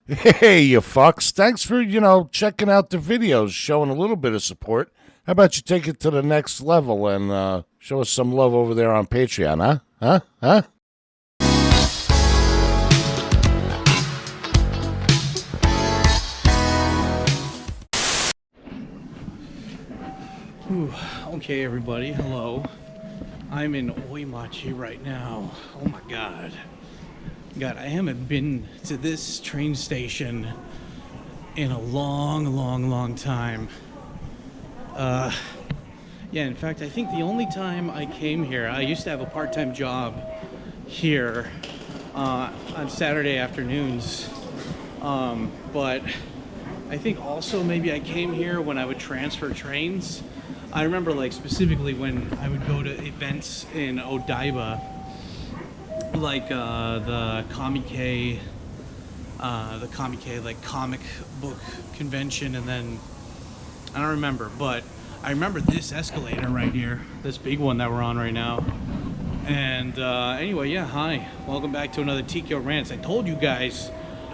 Hey, you fucks. Thanks for, checking out the videos, showing a little bit of support. How about you take it to the next level and show us some love over there on Patreon, huh? Huh? Huh? Ooh, okay, everybody, hello. I'm in Oimachi right now. Oh my god. God, I haven't been to this train station in a long time. Yeah, in fact, I think the only time I came here, I used to have a part-time job here on Saturday afternoons. But I think also maybe I came here when I would transfer trains. I remember, like, specifically when I would go to events in Odaiba, like the Comic like comic book convention, and then I don't remember, but I remember this escalator right here, this big one that we're on right now. And anyway, yeah, hi, welcome back to another Tkyorants. I told you guys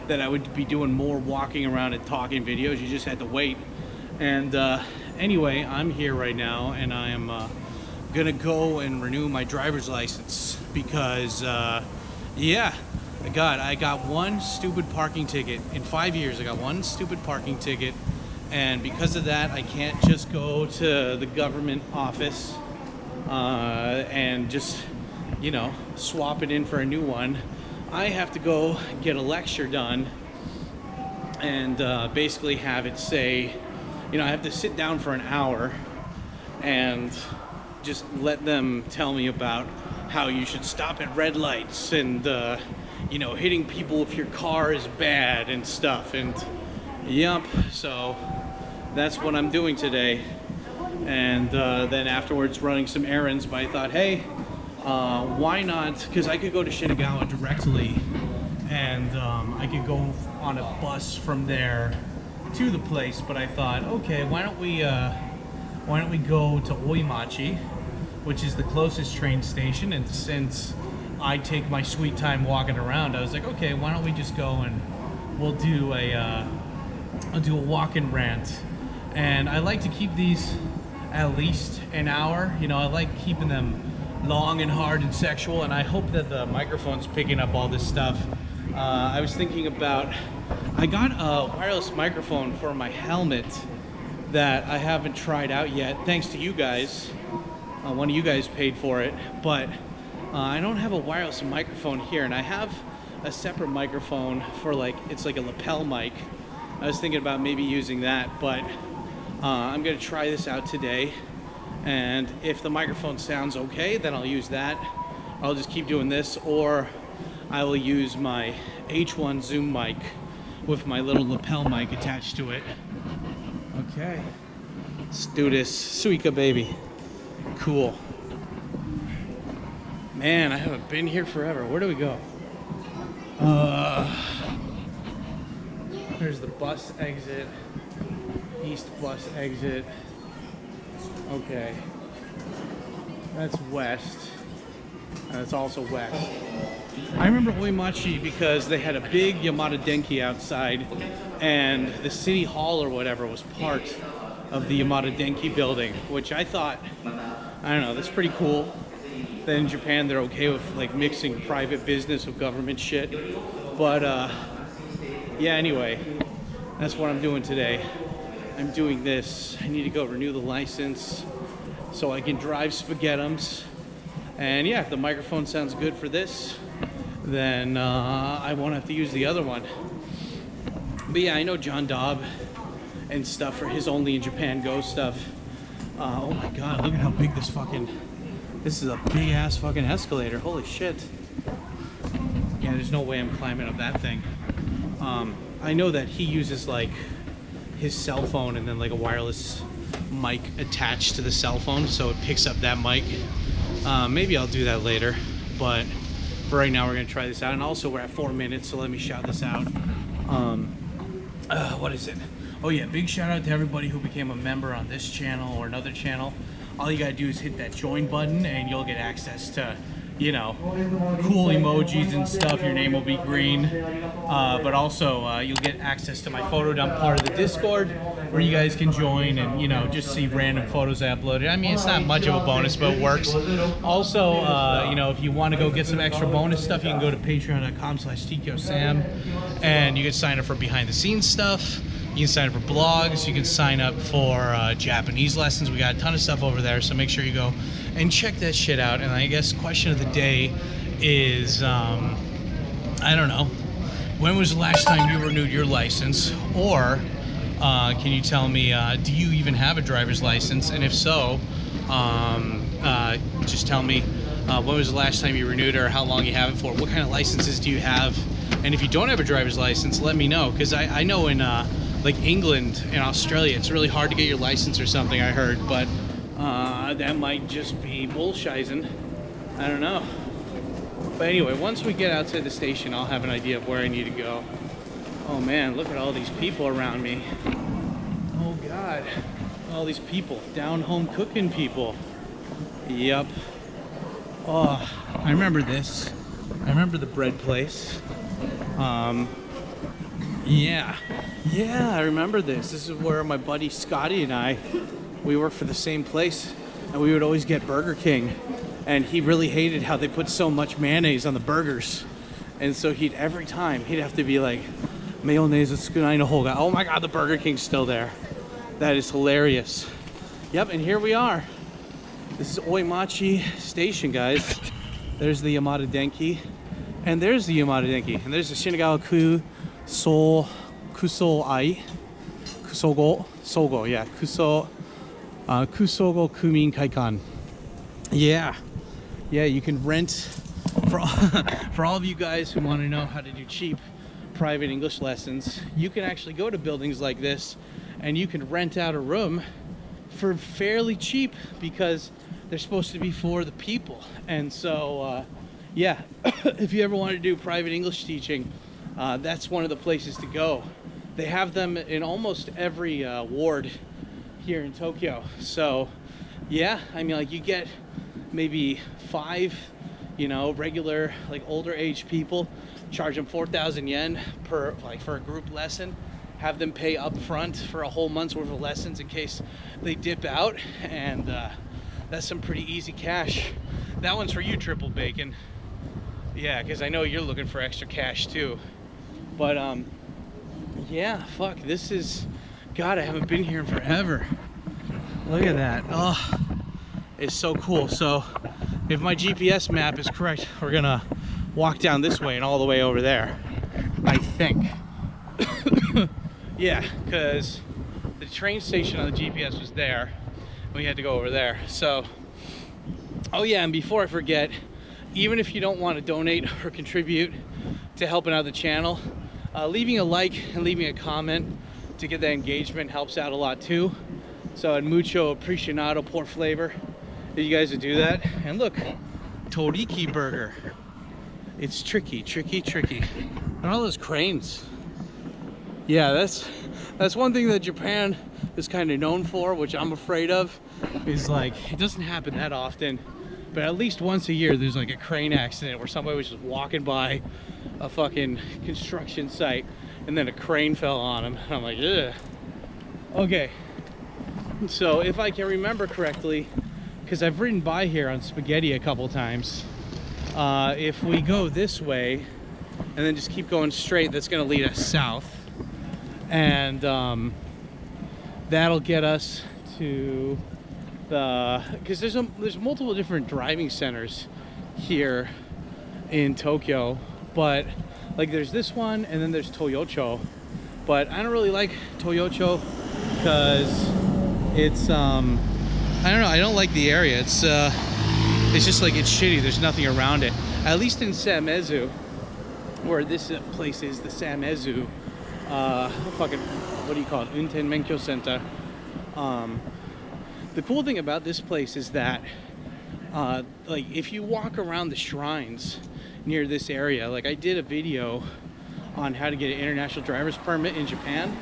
that I would be doing more walking around and talking videos. You just had to wait. And anyway, I'm here right now, and I am gonna go and renew my driver's license because yeah, God, I got one stupid parking ticket in 5 years. I got one stupid parking ticket, and because of that, I can't just go to the government office and just, you know, swap it in for a new one. I have to go get a lecture done and basically have it say, you know, I have to sit down for an hour and just let them tell me about how you should stop at red lights and, you know, hitting people if your car is bad and stuff. And yep, so that's what I'm doing today. And then afterwards running some errands, but I thought, hey, why not, because I could go to Shinagawa directly, and I could go on a bus from there to the place, but I thought, okay, why don't we go to Oimachi, which is the closest train station, and since I take my sweet time walking around, I was like, okay, why don't we just go and we'll do a walk in Rant. And I like to keep these at least an hour. You know, I like keeping them long and hard and sexual, and I hope that the microphone's picking up all this stuff. I was thinking about, I got a wireless microphone for my helmet that I haven't tried out yet, thanks to you guys. One of you guys paid for it, but I don't have a wireless microphone here, and I have a separate microphone for, like, it's like a lapel mic. I was thinking about maybe using that, but I'm gonna try this out today, and if the microphone sounds okay, then I'll use that. I'll just keep doing this, or I will use my H1 Zoom mic with my little lapel mic attached to it. Okay, let's do this. Suica, baby. Cool. Man, I haven't been here forever. Where do we go? There's the bus exit. East bus exit. Okay. That's west. And it's also west. I remember Oimachi because they had a big Yamada Denki outside, and the city hall or whatever was part of the Yamada Denki building, which I thought, I don't know, that's pretty cool. That in Japan they're okay with, like, mixing private business with government shit. But yeah, anyway, that's what I'm doing today. I'm doing this. I need to go renew the license so I can drive spaghettums. And yeah, if the microphone sounds good for this, then I won't have to use the other one. But yeah, I know John Dobb and stuff for his Only in Japan Go stuff. Oh my god, look at how big this is a big ass fucking escalator. Holy shit. Yeah, there's no way I'm climbing up that thing. I know that he uses, like, his cell phone and then, like, a wireless mic attached to the cell phone, so it picks up that mic. Maybe I'll do that later, but for right now we're gonna try this out. And also we're at 4 minutes, so let me shout this out. What is it? Oh yeah, big shout out to everybody who became a member on this channel or another channel. All you gotta do is hit that join button and you'll get access to you know, cool emojis and stuff. Your name will be green, but also you'll get access to my photo dump part of the Discord, where you guys can join and, you know, just see random photos I uploaded. I mean, it's not much of a bonus, but it works. Also, you know, if you want to go get some extra bonus stuff, you can go to patreon.com/TkyoSam, and you can sign up for behind the scenes stuff. You can sign up for blogs. You can sign up for Japanese lessons. We got a ton of stuff over there, so make sure you go and check that shit out. And I guess question of the day is, I don't know, when was the last time you renewed your license? Or can you tell me, do you even have a driver's license? And if so, just tell me when was the last time you renewed, or how long you have it for. What kind of licenses do you have? And if you don't have a driver's license, let me know, because I know in like England and Australia, it's really hard to get your license or something, I heard, but that might just be bullshizing. I don't know. But anyway, once we get outside the station, I'll have an idea of where I need to go. Oh man, look at all these people around me. Oh God, all these people, down home cooking people. Yep. Oh, I remember this. I remember the bread place. Yeah, I remember this. This is where my buddy Scotty and I, we worked for the same place, and we would always get Burger King, and he really hated how they put so much mayonnaise on the burgers, and so every time he'd have to be like, mayonnaise tsukunai no hoga. Oh my God, the Burger King's still there. That is hilarious. Yep, and here we are. This is Oimachi Station, guys. There's the Yamada Denki, and there's the Yamada Denki, and there's the Shinagawa Kusogo, Kusogo Kumin Kaikan. Yeah, you can rent, for all of you guys who want to know how to do cheap private English lessons, you can actually go to buildings like this and you can rent out a room for fairly cheap, because they're supposed to be for the people. And so yeah, if you ever want to do private English teaching, that's one of the places to go. They have them in almost every ward here in Tokyo. So yeah, I mean, like, you get maybe 5, you know, regular, like, older age people, charge them 4,000 yen per, like, for a group lesson, have them pay up front for a whole month's worth of lessons in case they dip out, and that's some pretty easy cash. That one's for you, Triple Bacon. Yeah, because I know you're looking for extra cash too. But yeah, fuck, this is, God, I haven't been here in forever. Look at that. Oh, it's so cool. So if my GPS map is correct, we're gonna walk down this way and all the way over there, I think. Yeah, because the train station on the GPS was there. We had to go over there. So, oh yeah, and before I forget, even if you don't want to donate or contribute to helping out the channel, leaving a like and leaving a comment to get that engagement helps out a lot too. So I'd mucho apreciado por flavor if you guys would do that. And look, Toriki burger. It's tricky. And all those cranes. Yeah, that's one thing that Japan is kind of known for, which I'm afraid of, is like, it doesn't happen that often, but at least once a year there's like a crane accident where somebody was just walking by a fucking construction site and then a crane fell on him. And I'm like, ugh. Okay, so if I can remember correctly, because I've ridden by here on Spaghetti a couple times, if we go this way and then just keep going straight, that's going to lead us south, and that'll get us to the, because there's multiple different driving centers here in Tokyo, but like there's this one and then there's Toyocho, but I don't really like Toyocho because it's I don't know, I don't like the area. It's just like, it's shitty. There's nothing around it. At least in Samezu, where this place is, the Samezu fucking, what do you call it, Unten Menkyo Center. The cool thing about this place is that like, if you walk around the shrines near this area, like I did a video on how to get an international driver's permit in Japan,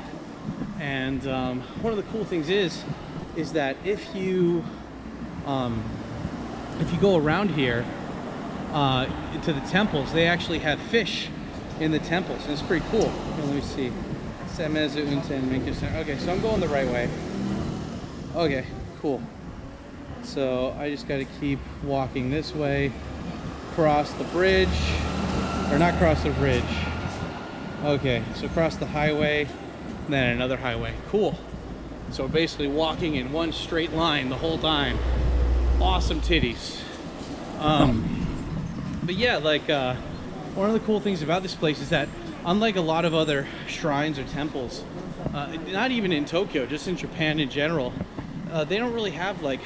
and one of the cool things is that if you go around here, to the temples, they actually have fish in the temples, and it's pretty cool. Here, let me see. Okay, so I'm going the right way. Okay, cool. So I just got to keep walking this way, cross the bridge, or not cross the bridge. Okay, so cross the highway, then another highway. Cool. So we're basically walking in one straight line the whole time. Awesome titties. But yeah, like one of the cool things about this place is that unlike a lot of other shrines or temples, not even in Tokyo, just in Japan in general, they don't really have like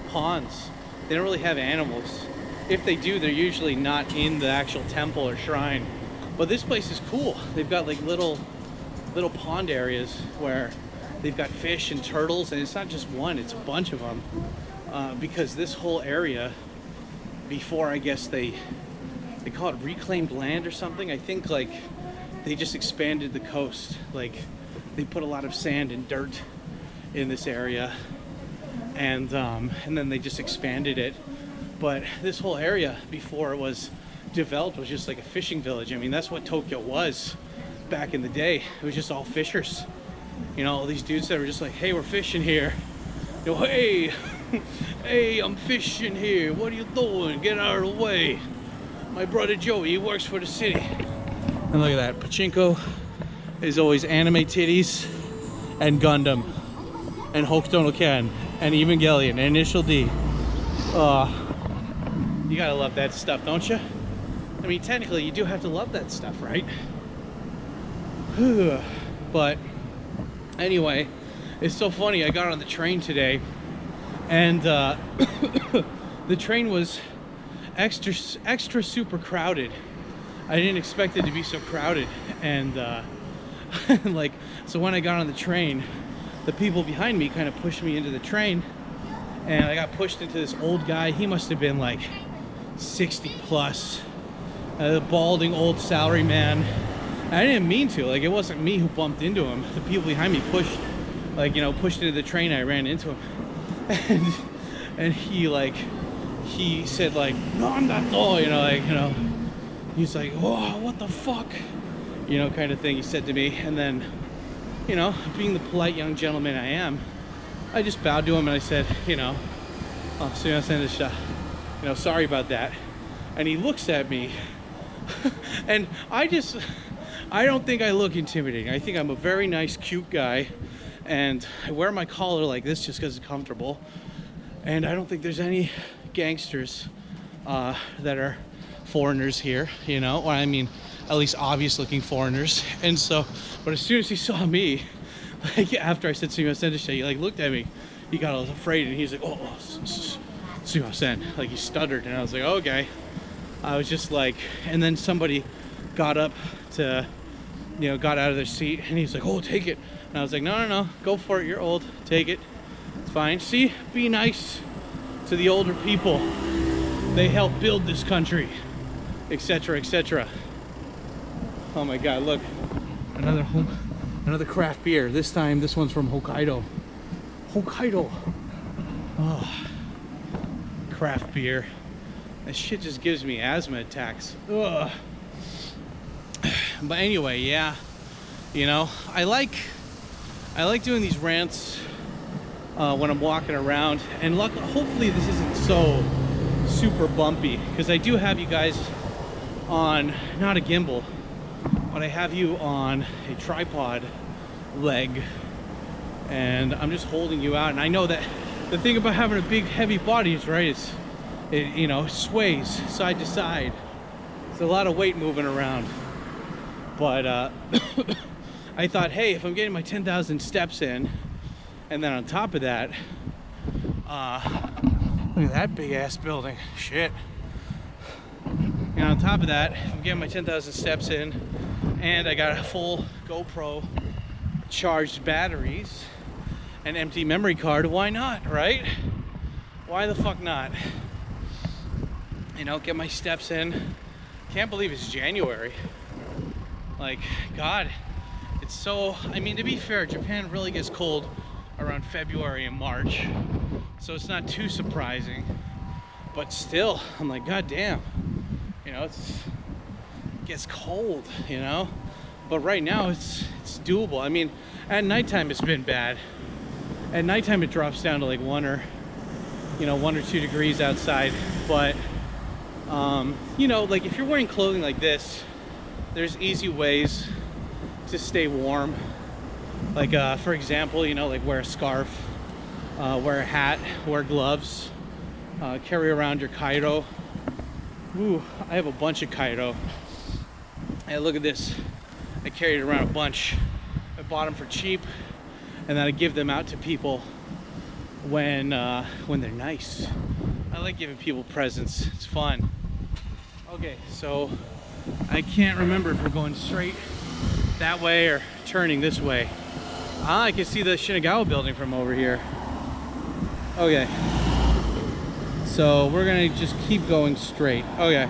ponds. They don't really have animals. If they do, they're usually not in the actual temple or shrine. But this place is cool. They've got like little pond areas where they've got fish and turtles, and it's not just one, it's a bunch of them. Because this whole area, before I guess they call it reclaimed land or something. I think like they just expanded the coast. Like they put a lot of sand and dirt in this area, and then they just expanded it. But this whole area before it was developed was just like a fishing village. I mean, that's what Tokyo was back in the day. It was just all fishers. You know, all these dudes that were just like, hey, we're fishing here. You know, hey, hey, I'm fishing here. What are you doing? Get out of the way. My brother Joey, he works for the city. And look at that. Pachinko is always anime titties and Gundam and Hokuto no Ken and Evangelion and Initial D. You gotta love that stuff, don't you? I mean, technically, you do have to love that stuff, right? But anyway, it's so funny. I got on the train today, and the train was extra super crowded. I didn't expect it to be so crowded, and like, so when I got on the train, the people behind me kind of pushed me into the train, and I got pushed into this old guy. He must have been like 60 plus, a balding old salary man. I didn't mean to, like, it wasn't me who bumped into him. The people behind me pushed, like, you know, pushed into the train. I ran into him, and he said like, "Nandato," you know, like, you know, he's like, "Oh, what the fuck," you know, kind of thing. He said to me, and then, you know, being the polite young gentleman I am, I just bowed to him and I said, you know, "Oh, sumimasen deshita," you know, sorry about that. And he looks at me, and I don't think I look intimidating. I think I'm a very nice, cute guy, and I wear my collar like this just because it's comfortable. And I don't think there's any gangsters that are foreigners here, you know, or I mean, at least obvious-looking foreigners. And so, but as soon as he saw me, like after I said "sumimasen deshita," he like looked at me. He got a little afraid, and he's like, "Oh, sumimasen," like he stuttered, and I was like, "Okay." I was just like, and then somebody got up to, you know, got out of their seat, and he's like, "Oh, take it." And I was like, no, go for it. You're old. Take it. It's fine. See, be nice to the older people. They helped build this country, etc., etc. Oh my God! Look, another craft beer. This time, this one's from Hokkaido. Hokkaido. Oh, craft beer. That shit just gives me asthma attacks. Ugh. But anyway, yeah, you know, I like doing these rants when I'm walking around, and hopefully this isn't so super bumpy, because I do have you guys on not a gimbal, but I have you on a tripod leg, and I'm just holding you out. And I know that the thing about having a big heavy body is, right, it you know, sways side to side. It's a lot of weight moving around. But I thought, hey, if I'm getting my 10,000 steps in, and then on top of that, look at that big ass building, shit. And on top of that, if I'm getting my 10,000 steps in, and I got a full GoPro charged batteries, an empty memory card, why not, right? Why the fuck not? You know, get my steps in. Can't believe it's January. Like, God, it's so, I mean, to be fair, Japan really gets cold around February and March, so it's not too surprising. But still, I'm like, God damn, You know, it gets cold, you know, but right now it's doable. I mean, at nighttime it's been bad. At nighttime it drops down to like 1 or 2 degrees outside, but you know, like if you're wearing clothing like this, there's easy ways to stay warm. Like for example, you know, like wear a scarf, wear a hat, wear gloves, carry around your kairo. Ooh, I have a bunch of kairo. Hey, look at this. I carried around a bunch. I bought them for cheap, and then I give them out to people when they're nice. I like giving people presents. It's fun. Okay, so I can't remember if we're going straight that way or turning this way. I can see the Shinagawa building from over here. Okay. So we're gonna just keep going straight. Okay.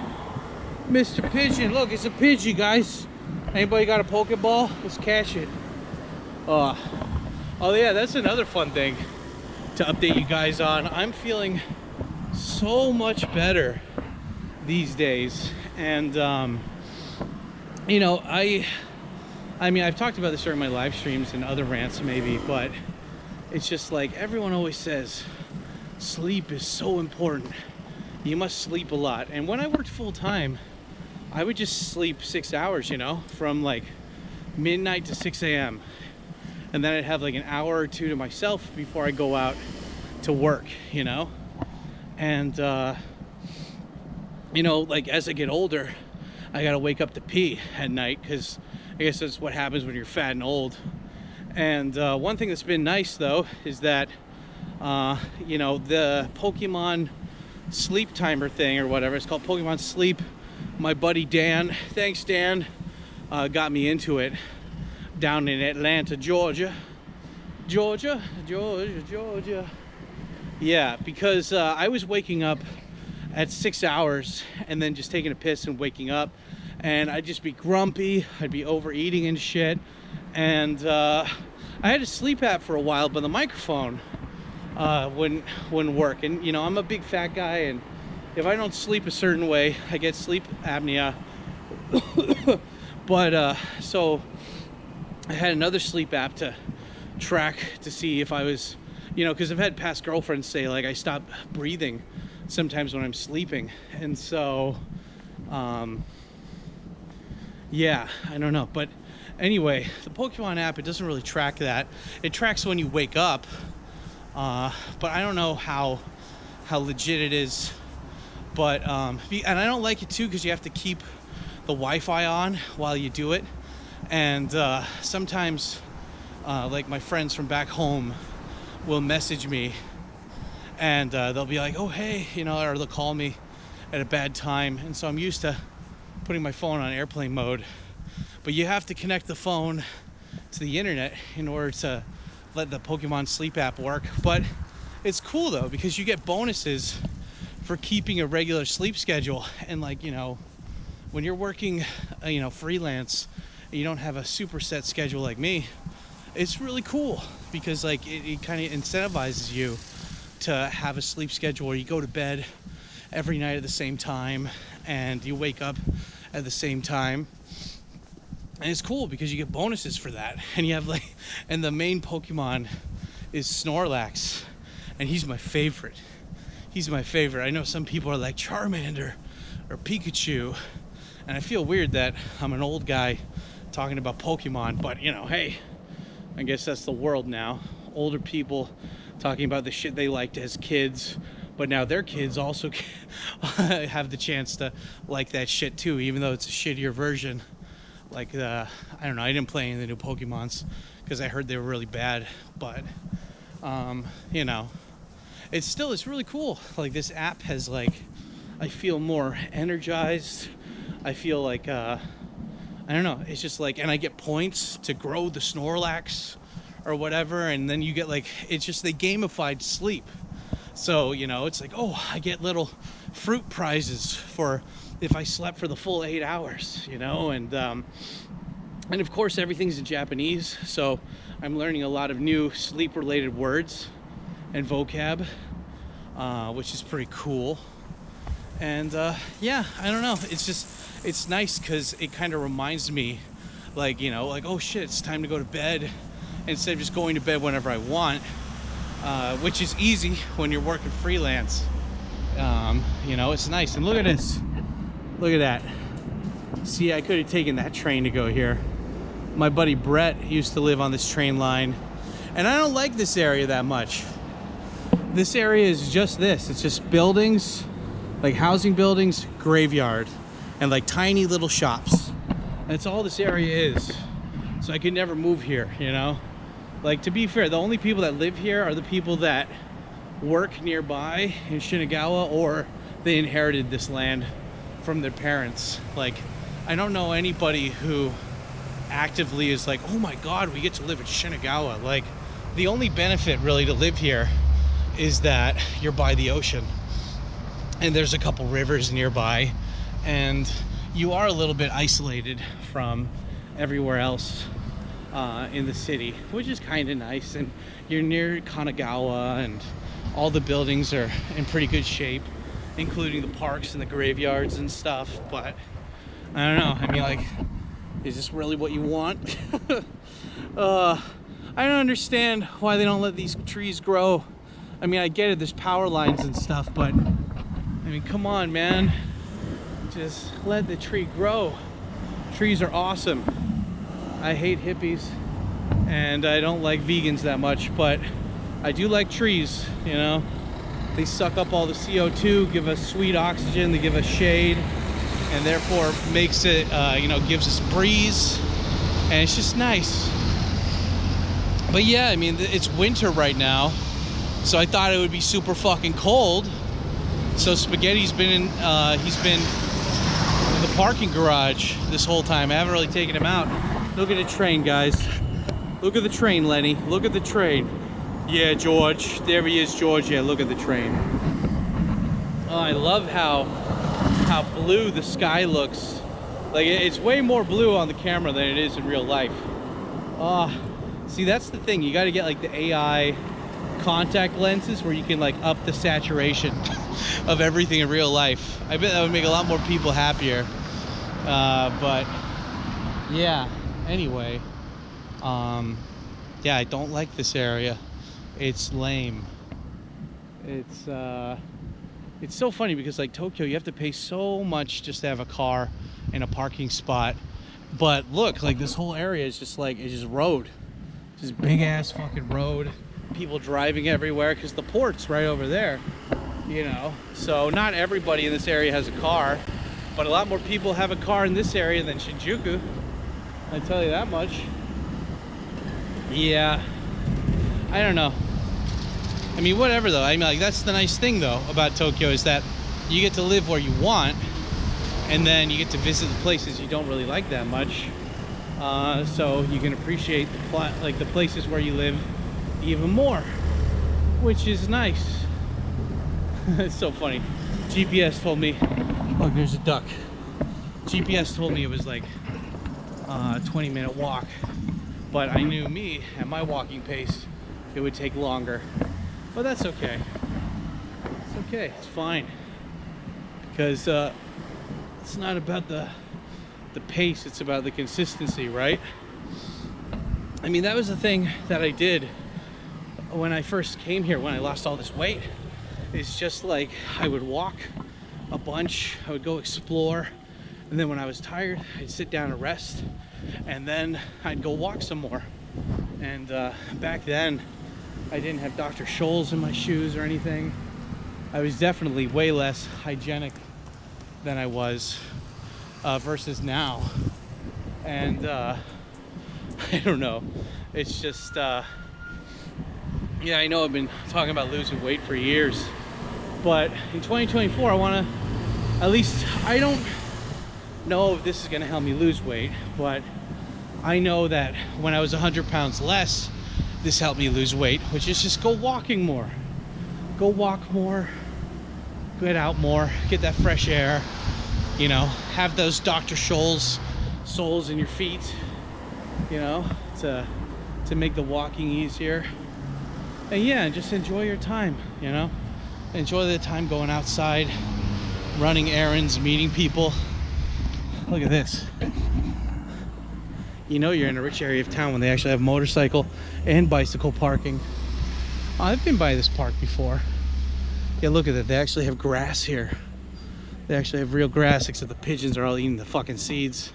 Mr. Pigeon, look, it's a Pidgey, guys. Anybody got a Pokeball? Let's catch it. Oh yeah, that's another fun thing to update you guys on. I'm feeling so much better these days, and you know, I mean, I've talked about this during my live streams and other rants maybe, but it's just like everyone always says, sleep is so important. You must sleep a lot. And when I worked full time, I would just sleep 6 hours, you know, from like midnight to 6 a.m. And then I'd have like an hour or two to myself before I go out to work, you know. And you know, like as I get older, I gotta wake up to pee at night, because I guess that's what happens when you're fat and old. And one thing that's been nice though is that you know, the Pokemon sleep timer thing or whatever, it's called Pokemon Sleep. My buddy Dan, thanks Dan, got me into it down in Atlanta, Georgia. Georgia. Yeah, because I was waking up at 6 hours and then just taking a piss and waking up, and I'd just be grumpy, I'd be overeating and shit, and I had a sleep app for a while, but the microphone wouldn't work. And you know, I'm a big fat guy, and if I don't sleep a certain way, I get sleep apnea. But so I had another sleep app to track to see if I was, you know, because I've had past girlfriends say like I stop breathing sometimes when I'm sleeping, and so yeah, I don't know. But anyway, the Pokemon app, it doesn't really track that. It tracks when you wake up, but I don't know how legit it is. But and I don't like it too, because you have to keep the Wi-Fi on while you do it, and sometimes like my friends from back home will message me, and they'll be like, oh hey, you know, or they'll call me at a bad time, and so I'm used to putting my phone on airplane mode. But you have to connect the phone to the internet in order to let the Pokemon Sleep app work. But it's cool though, because you get bonuses for keeping a regular sleep schedule. And like, you know, when you're working you know, freelance, and you don't have a super set schedule like me, it's really cool, because like it kind of incentivizes you to have a sleep schedule where you go to bed every night at the same time and you wake up at the same time. And it's cool because you get bonuses for that. And you have like, and the main Pokemon is Snorlax, and he's my favorite. He's my favorite. I know some people are like Charmander or Pikachu, and I feel weird that I'm an old guy talking about Pokemon, but you know, hey, I guess that's the world now. Older people talking about the shit they liked as kids, but now their kids also have the chance to like that shit too, even though it's a shittier version. Like I don't know, I didn't play any of the new Pokemons because I heard they were really bad, but you know, it's really cool. Like this app has like, I feel more energized. I feel like I don't know, it's just like, and I get points to grow the Snorlax or whatever, and then you get like, it's just, they gamified sleep. So, you know, it's like, oh, I get little fruit prizes for if I slept for the full 8 hours, you know, and of course everything's in Japanese, so I'm learning a lot of new sleep related words and vocab, which is pretty cool. And yeah, I don't know. It's just, it's nice because it kind of reminds me, like, you know, like, oh shit, it's time to go to bed, instead of just going to bed whenever I want, which is easy when you're working freelance. You know, it's nice. And look at this. Look at that. See, I could have taken that train to go here. My buddy Brett used to live on this train line, and I don't like this area that much. This area is just this. It's just buildings, like housing buildings, graveyard, and like tiny little shops. That's all this area is. So I could never move here, you know? Like, to be fair, the only people that live here are the people that work nearby in Shinagawa, or they inherited this land from their parents. Like, I don't know anybody who actively is like, oh my god, we get to live in Shinagawa. Like, the only benefit really to live here is that you're by the ocean and there's a couple rivers nearby, and you are a little bit isolated from everywhere else in the city, which is kind of nice. And you're near Kanagawa, and all the buildings are in pretty good shape, including the parks and the graveyards and stuff. But I don't know, I mean, like, is this really what you want? I don't understand why they don't let these trees grow. I mean, I get it, there's power lines and stuff, but I mean, come on, man. Just let the tree grow. Trees are awesome. I hate hippies, and I don't like vegans that much, but I do like trees, you know? They suck up all the CO2, give us sweet oxygen, they give us shade, and therefore makes it, you know, gives us breeze, and it's just nice. But yeah, I mean, it's winter right now, so I thought it would be super fucking cold. So Spaghetti's been in, he's been in the parking garage this whole time. I haven't really taken him out. Look at the train, guys. Look at the train, Lenny. Look at the train. Yeah, George. There he is, George. Yeah, look at the train. Oh, I love how blue the sky looks. Like, it's way more blue on the camera than it is in real life. See, that's the thing. You got to get like the AI contact lenses where you can like up the saturation of everything in real life. I bet that would make a lot more people happier. But yeah, anyway, yeah, I don't like this area. It's lame. It's so funny because, like, Tokyo, you have to pay so much just to have a car and a parking spot. But look, like, this whole area is just like, it's just road. Just big ass fucking road. People driving everywhere because the port's right over there, you know? So not everybody in this area has a car, but a lot more people have a car in this area than Shinjuku. I tell you that much. Yeah, I don't know. I mean, whatever though. I mean, like, that's the nice thing though about Tokyo, is that you get to live where you want, and then you get to visit the places you don't really like that much. So you can appreciate the places where you live even more, which is nice. It's so funny. GPS told me, look, there's a duck. GPS told me it was like a 20-minute walk, but I knew me at my walking pace, it would take longer. But that's okay. It's okay. It's fine. Because it's not about the pace, it's about the consistency, right? I mean, that was the thing that I did when I first came here, when I lost all this weight. It's just like, I would walk a bunch, I would go explore, and then when I was tired, I'd sit down and rest, and then I'd go walk some more. And back then, I didn't have Dr. Scholl's in my shoes or anything. I was definitely way less hygienic than I was versus now. And I don't know, it's just yeah, I know I've been talking about losing weight for years, but in 2024 I want to, at least, I don't know if this is going to help me lose weight, but I know that when I was 100 pounds less, this helped me lose weight, which is just go walking more. Go walk more, get out more, get that fresh air, you know, have those Dr. Scholl's soles in your feet, you know, to make the walking easier. And yeah, just enjoy your time, you know, enjoy the time going outside, running errands, meeting people. Look at this. You know you're in a rich area of town when they actually have motorcycle and bicycle parking. Oh, I've been by this park before. Yeah, look at it. They actually have grass here. They actually have real grass, except the pigeons are all eating the fucking seeds.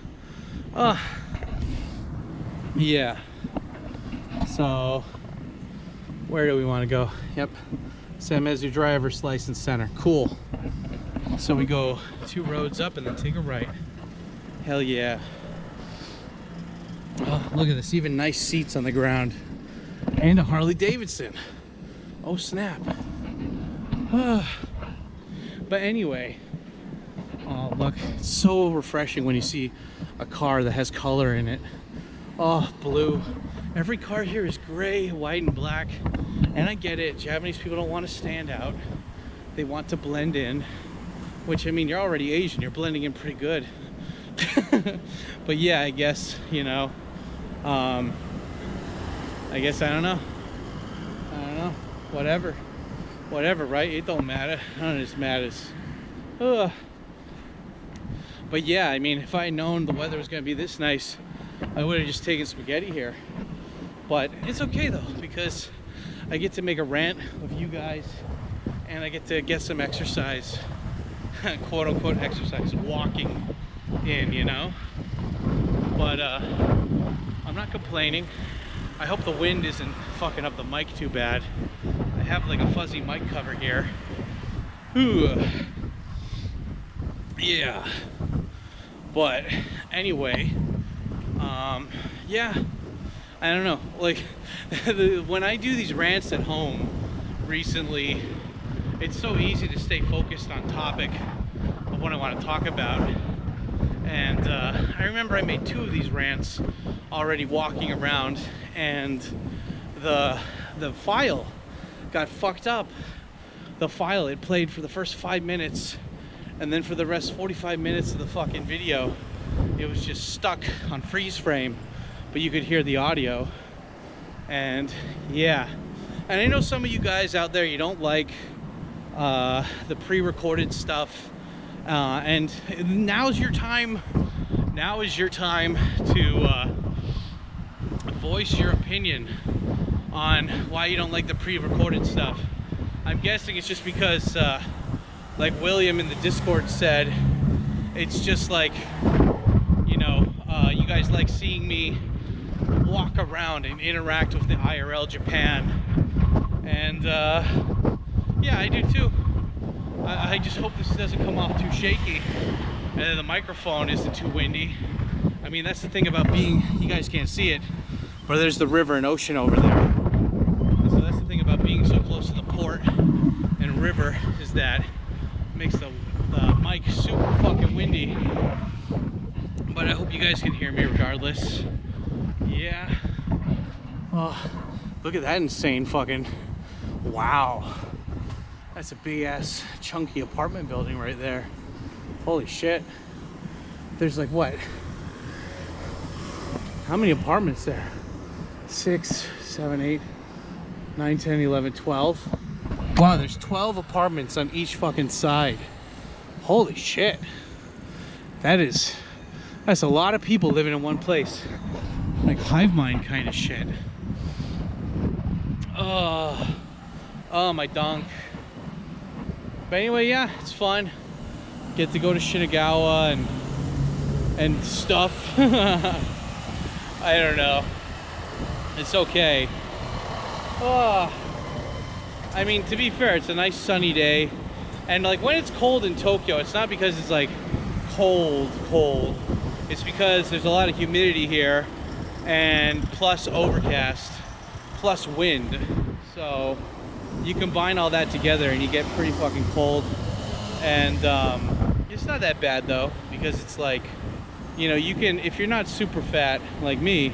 Yeah. So, where do we want to go? Yep. Samezu driver's license center. Cool. So we go 2 roads up and then take a right. Hell yeah. Oh, look at this. Even nice seats on the ground. And a Harley Davidson. Oh, snap. But anyway. Oh, look. It's so refreshing when you see a car that has color in it. Oh, blue. Every car here is gray, white, and black. And I get it. Japanese people don't want to stand out. They want to blend in. Which, I mean, you're already Asian. You're blending in pretty good. But yeah, I guess, you know. I guess, I don't know. Whatever, right? It don't matter. None of this matters. But yeah, I mean, if I had known the weather was gonna be this nice, I would have just taken spaghetti here. But it's okay though, because I get to make a rant with you guys, and I get to get some exercise, quote unquote exercise, walking in, you know. But I'm not complaining. I hope the wind isn't fucking up the mic too bad. I have like a fuzzy mic cover here. Ooh. Yeah. But anyway, yeah, I don't know. Like, when I do these rants at home recently, it's so easy to stay focused on topic of what I want to talk about. And I remember I made 2 of these rants already walking around, and the file got fucked up. The file, it played for the first 5 minutes, and then for the rest 45 minutes of the fucking video, it was just stuck on freeze frame, but you could hear the audio. And yeah, and I know some of you guys out there, you don't like the pre-recorded stuff, and now's your time. Now is your time to voice your opinion on why you don't like the pre-recorded stuff. I'm guessing it's just because, like William in the Discord said, it's just like, you know, you guys like seeing me walk around and interact with the IRL Japan. And yeah, I do too. I just hope this doesn't come off too shaky, and then the microphone isn't too windy. I mean, that's the thing about being, you guys can't see it, but there's the river and ocean over there. And so that's the thing about being so close to the port and river, is that it makes the mic super fucking windy. But I hope you guys can hear me regardless. Yeah. Oh, look at that insane fucking, wow. That's a big ass chunky apartment building right there. Holy shit. There's like what? How many apartments there? 6, 7, 8, 9, 10, 11, 12. Wow, there's 12 apartments on each fucking side. Holy shit. That's a lot of people living in one place. Like hive mind kind of shit. Oh, my donk. But anyway, yeah, it's fun. Get to go to Shinagawa and stuff. I don't know. It's okay. I mean, to be fair, it's a nice sunny day. And like when it's cold in Tokyo, it's not because it's like cold. It's because there's a lot of humidity here, and plus overcast, plus wind. So you combine all that together and you get pretty fucking cold. And it's not that bad though, because it's like, you know, you can, if you're not super fat like me,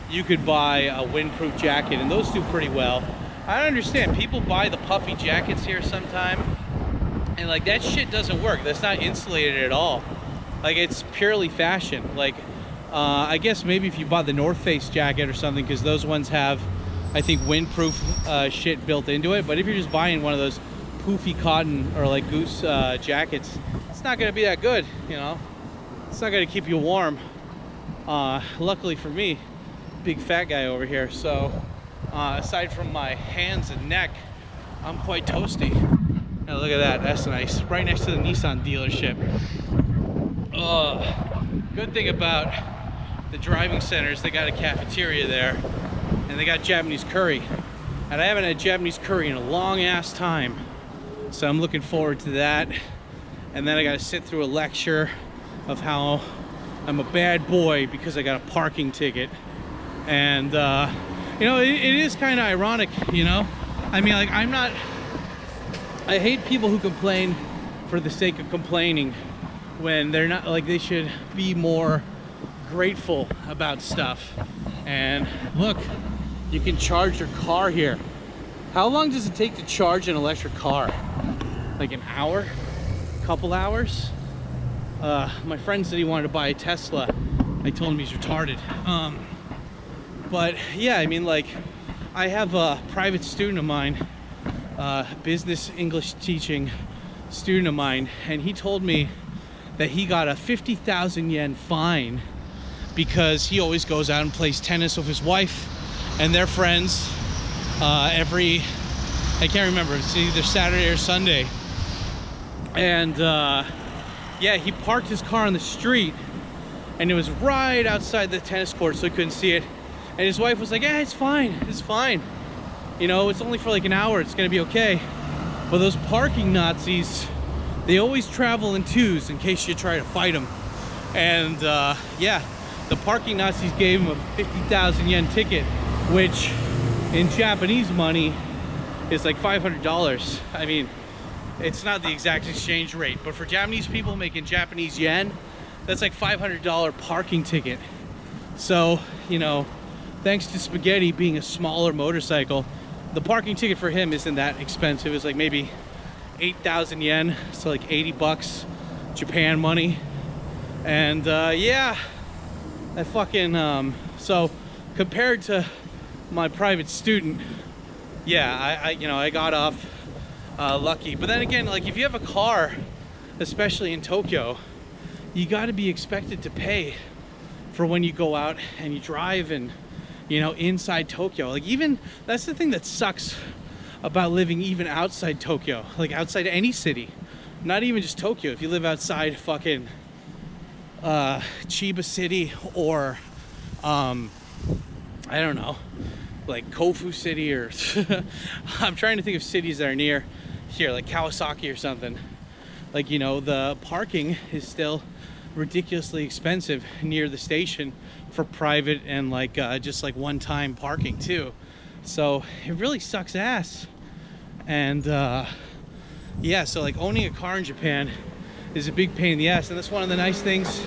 you could buy a windproof jacket, and those do pretty well. I don't understand, people buy the puffy jackets here sometime, and like that shit doesn't work. That's not insulated at all. Like, it's purely fashion. Like, I guess maybe if you bought the North Face jacket or something, because those ones have, I think, windproof shit built into it. But if you're just buying one of those poofy cotton or like goose jackets, it's not going to be that good, you know. It's not going to keep you warm. Luckily for me, big fat guy over here, so aside from my hands and neck, I'm quite toasty. Now look at that, that's nice. Right next to the Nissan dealership. Good thing about the driving center is they got a cafeteria there, and they got Japanese curry. And I haven't had Japanese curry in a long ass time, so I'm looking forward to that. And then I got to sit through a lecture of how I'm a bad boy because I got a parking ticket. And you know, it is kind of ironic, you know. I mean, like, I hate people who complain for the sake of complaining when they're not, like, they should be more grateful about stuff. And look, you can charge your car here. How long does it take to charge an electric car? Like an hour? Couple hours? My friend said he wanted to buy a Tesla. I told him he's retarded. But yeah, I mean, like, I have a private student of mine, business English teaching student of mine, and he told me that he got a 50,000 yen fine because he always goes out and plays tennis with his wife and their friends every, I can't remember, it's either Saturday or Sunday. And yeah, he parked his car on the street, and it was right outside the tennis court, so he couldn't see it. And his wife was like, yeah, it's fine, it's fine. You know, it's only for like an hour, it's gonna be okay. But those parking Nazis, they always travel in twos in case you try to fight them. And yeah, the parking Nazis gave him a 50,000 yen ticket, which in Japanese money is like $500. I mean, it's not the exact exchange rate, but for Japanese people making Japanese yen, that's like $500 parking ticket. So, you know, thanks to Spaghetti being a smaller motorcycle, the parking ticket for him isn't that expensive. It's like maybe 8,000 yen, so like 80 bucks Japan money. And yeah, I fucking so compared to my private student, yeah, I you know, I got off lucky. But then again, like, if you have a car, especially in Tokyo, you got to be expected to pay for when you go out and you drive, and you know, inside Tokyo. Like, even that's the thing that sucks about living even outside Tokyo, like outside any city, not even just Tokyo. If you live outside fucking Chiba City, or I don't know, like Kofu City, or I'm trying to think of cities that are near here, like Kawasaki or something. Like, you know, the parking is still ridiculously expensive near the station for private and like just like one-time parking too. So it really sucks ass. And yeah, so like owning a car in Japan is a big pain in the ass, and that's one of the nice things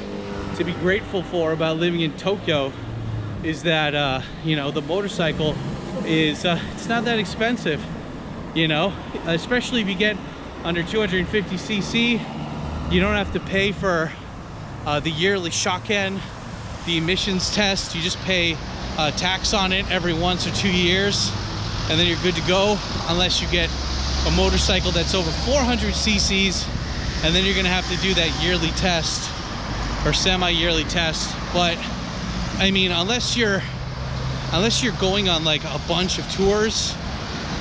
to be grateful for about living in Tokyo, is that you know, the motorcycle is it's not that expensive, you know, especially if you get under 250cc. You don't have to pay for the yearly shocken, the emissions test. You just pay tax on it every 1 or 2 years, and then you're good to go, unless you get a motorcycle that's over 400 cc's, and then you're gonna have to do that yearly test or semi-yearly test. But I mean, unless you're going on like a bunch of tours,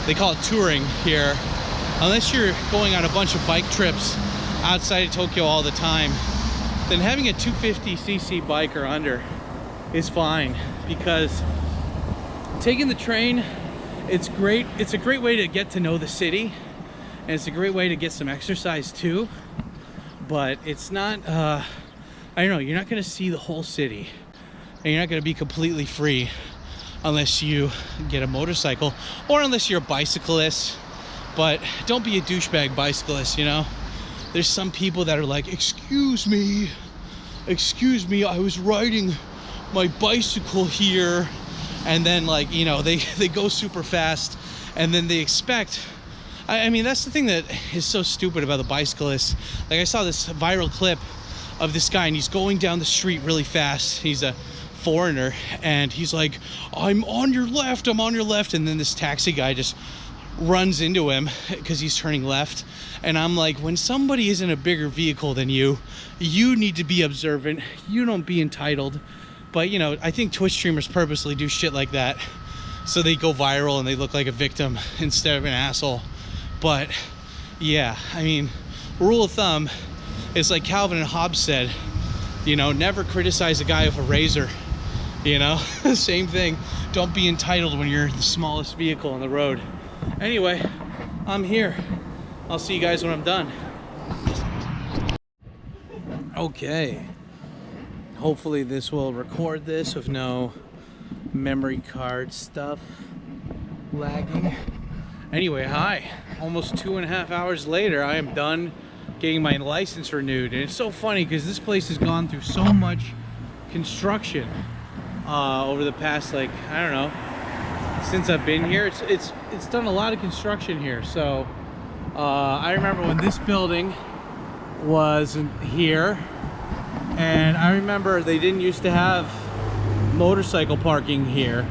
they call it touring here, unless you're going on a bunch of bike trips outside of Tokyo all the time, then having a 250cc bike or under is fine, because taking the train, it's great. It's a great way to get to know the city, and it's a great way to get some exercise too. But it's not, I don't know, you're not gonna see the whole city, and you're not gonna be completely free unless you get a motorcycle, or unless you're a bicyclist. But don't be a douchebag bicyclist, you know? There's some people that are like, excuse me, I was riding my bicycle here. And then, like, you know, they go super fast, and then they expect, I mean, that's the thing that is so stupid about the bicyclists. Like, I saw this viral clip of this guy, and he's going down the street really fast. He's a foreigner, and he's like, I'm on your left, and then this taxi guy just runs into him because he's turning left. And I'm like, when somebody is in a bigger vehicle than you, you need to be observant. You don't be entitled. But, you know, I think Twitch streamers purposely do shit like that so they go viral and they look like a victim instead of an asshole. But, yeah, I mean, rule of thumb is like Calvin and Hobbes said, you know, never criticize a guy with a razor, you know? Same thing. Don't be entitled when you're the smallest vehicle on the road. Anyway, I'm here. I'll see you guys when I'm done. Okay. Hopefully this will record this with no memory card stuff lagging. Anyway, hi. Almost 2.5 hours later, I am done getting my license renewed. And it's so funny because this place has gone through so much construction over the past, like, I don't know, since I've been here. It's done a lot of construction here. So I remember when this building was here, and I remember they didn't used to have motorcycle parking here,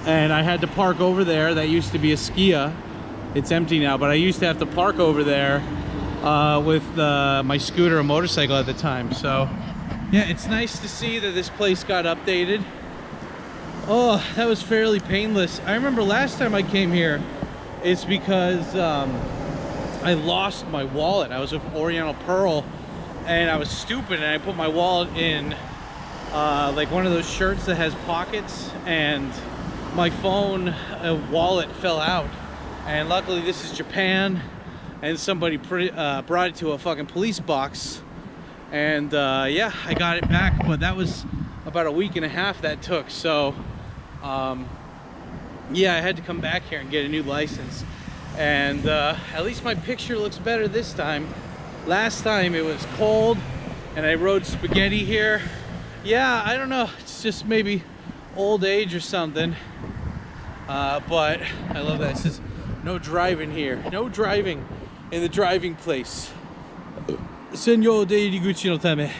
and I had to park over there. That used to be a Skia. It's empty now, but I used to have to park over there with my scooter or motorcycle at the time. So yeah, it's nice to see that this place got updated. Oh, that was fairly painless. I remember last time I came here, it's because I lost my wallet. I was with Oriental Pearl, and I was stupid, and I put my wallet in like one of those shirts that has pockets, and my phone wallet fell out. And luckily this is Japan, and somebody brought it to a fucking police box, and yeah, I got it back. But that was about a week and a half that took. So yeah, I had to come back here and get a new license. And at least my picture looks better this time. Last time it was cold and I rode spaghetti here. Yeah, I don't know, it's just maybe old age or something. But I love that. It says no driving here. No driving in the driving place. Senyo de iriguchi no tame,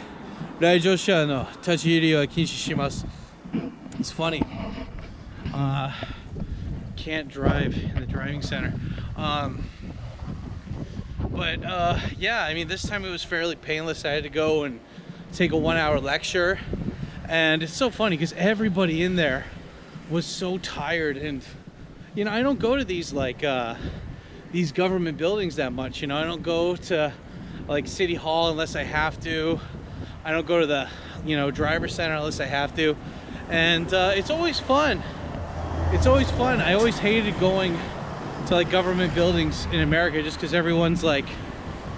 raijosha no tachihiri wa kinshi shimasu. It's funny. Can't drive in the driving center. But yeah, I mean, this time it was fairly painless. I had to go and take a 1-hour lecture, and it's so funny because everybody in there was so tired. And you know, I don't go to these like these government buildings that much. You know, I don't go to like City Hall unless I have to. I don't go to the, you know, driver center unless I have to. And it's always fun. It's always fun. I always hated going to like government buildings in America just because everyone's like,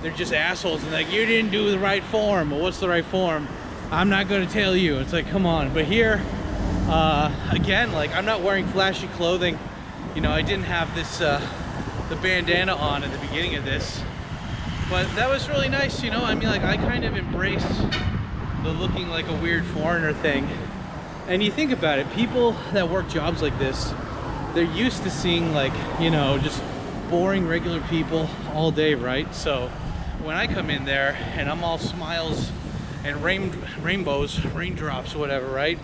they're just assholes and like, you didn't do the right form. Well, what's the right form? I'm not going to tell you. It's like, come on. But here, again, like, I'm not wearing flashy clothing. You know, I didn't have this the bandana on at the beginning of this, but that was really nice. You know, I mean, like, I kind of embraced the looking like a weird foreigner thing. And you think about it, people that work jobs like this, they're used to seeing, like, you know, just boring regular people all day, right? So when I come in there and I'm all smiles and rainbows, raindrops, whatever, right?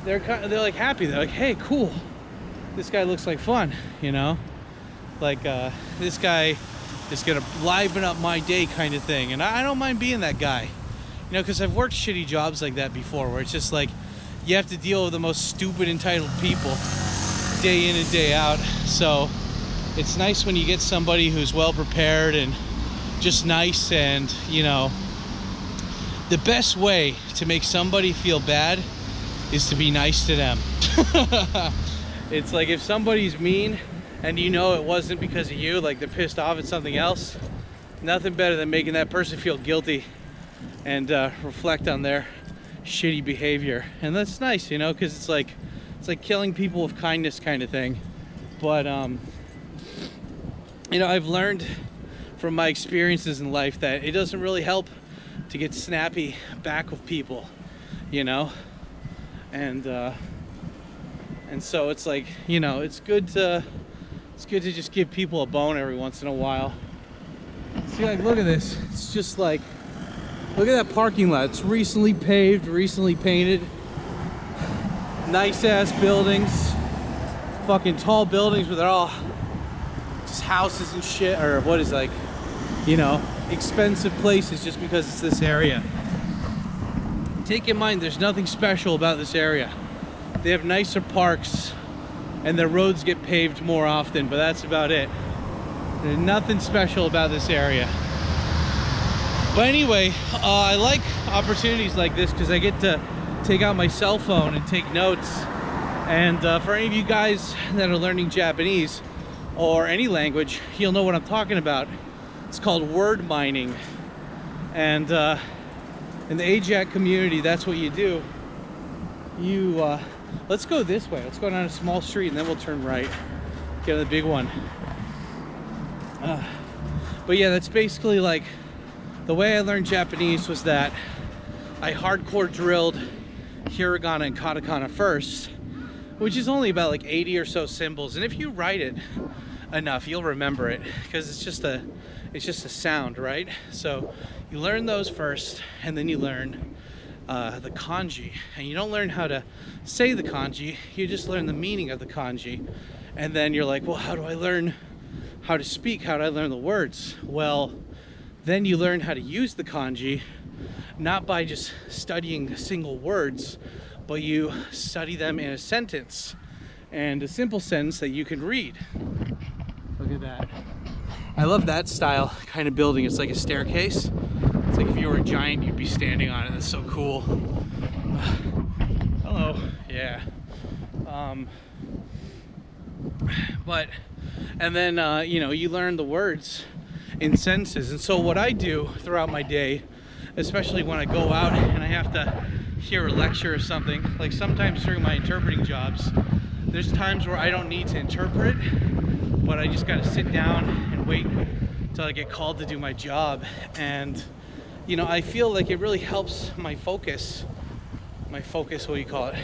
They're like happy. They're like, hey, cool. This guy looks like fun, you know? Like, this guy is gonna liven up my day kind of thing. And I don't mind being that guy, you know, because I've worked shitty jobs like that before where it's just like, you have to deal with the most stupid, entitled people day in and day out. So it's nice when you get somebody who's well prepared and just nice. And, you know, the best way to make somebody feel bad is to be nice to them. It's like if somebody's mean and you know it wasn't because of you, like they're pissed off at something else, nothing better than making that person feel guilty and reflect on their shitty behavior. And that's nice, you know, because it's like killing people with kindness kind of thing. But you know, I've learned from my experiences in life that it doesn't really help to get snappy back with people, you know. And so it's like, you know, it's good to just give people a bone every once in a while. See, like, look at this. It's just like, look at that parking lot. It's recently paved, recently painted. Nice ass buildings. Fucking tall buildings, but they're all just houses and shit, or what is like, you know, expensive places just because it's this area. Take in mind, there's nothing special about this area. They have nicer parks and their roads get paved more often, but that's about it. There's nothing special about this area. But anyway, I like opportunities like this because I get to take out my cell phone and take notes. And for any of you guys that are learning Japanese or any language, you'll know what I'm talking about. It's called word mining. And in the ADVJapan community, that's what you do. You, let's go this way. Let's go down a small street and then we'll turn right. Get on the big one. But yeah, that's basically like, the way I learned Japanese was that I hardcore drilled hiragana and katakana first, which is only about like 80 or so symbols. And if you write it enough, you'll remember it because it's just a sound, right? So you learn those first, and then you learn the kanji. And you don't learn how to say the kanji, you just learn the meaning of the kanji. And then you're like, well, how do I learn how to speak? How do I learn the words? Well, then you learn how to use the kanji, not by just studying single words, but you study them in a sentence, and a simple sentence that you can read. Look at that. I love that style kind of building. It's like a staircase. It's like if you were a giant, you'd be standing on it. That's so cool. Hello. Yeah. And then, you know, you learn the words in sentences. And so what I do throughout my day, especially when I go out and I have to hear a lecture or something, like sometimes during my interpreting jobs, there's times where I don't need to interpret, but I just got to sit down and wait until I get called to do my job. And, you know, I feel like it really helps my focus, what do you call it?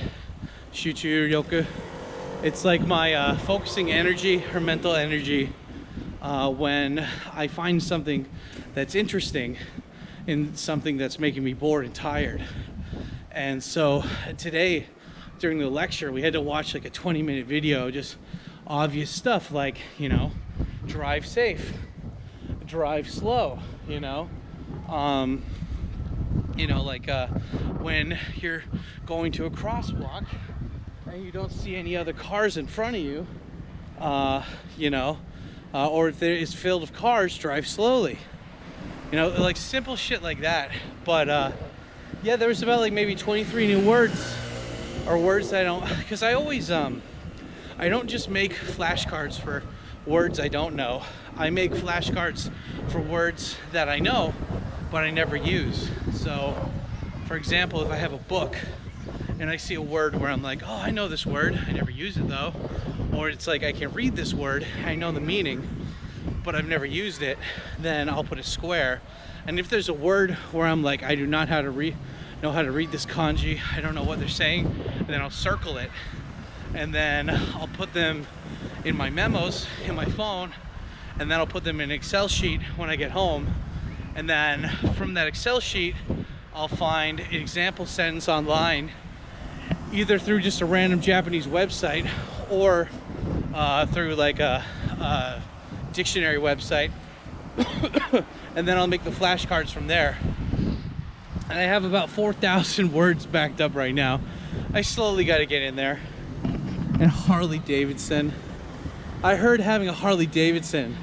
Shuchu ryoku. It's like my focusing energy or mental energy when I find something that's interesting in something that's making me bored and tired. And so today during the lecture, we had to watch like a 20-minute video, just obvious stuff like, you know, drive safe, drive slow, you know, like when you're going to a crosswalk and you don't see any other cars in front of you, you know, or if there is filled with cars, drive slowly. You know, like simple shit like that. But yeah, there was about like maybe 23 new words, or words that I don't, because I always, I don't just make flashcards for words I don't know. I make flashcards for words that I know, but I never use. So, for example, if I have a book and I see a word where I'm like, oh, I know this word, I never use it though. Or it's like, I can read this word, I know the meaning, but I've never used it, then I'll put a square. And if there's a word where I'm like, I do not know how to read this kanji, I don't know what they're saying, then I'll circle it. And then I'll put them in my memos, in my phone, and then I'll put them in an Excel sheet when I get home. And then from that Excel sheet, I'll find an example sentence online, either through just a random Japanese website or through like a dictionary website. And then I'll make the flashcards from there. And I have about 4,000 words backed up right now. I slowly got to get in there. And Harley Davidson. I heard having a Harley Davidson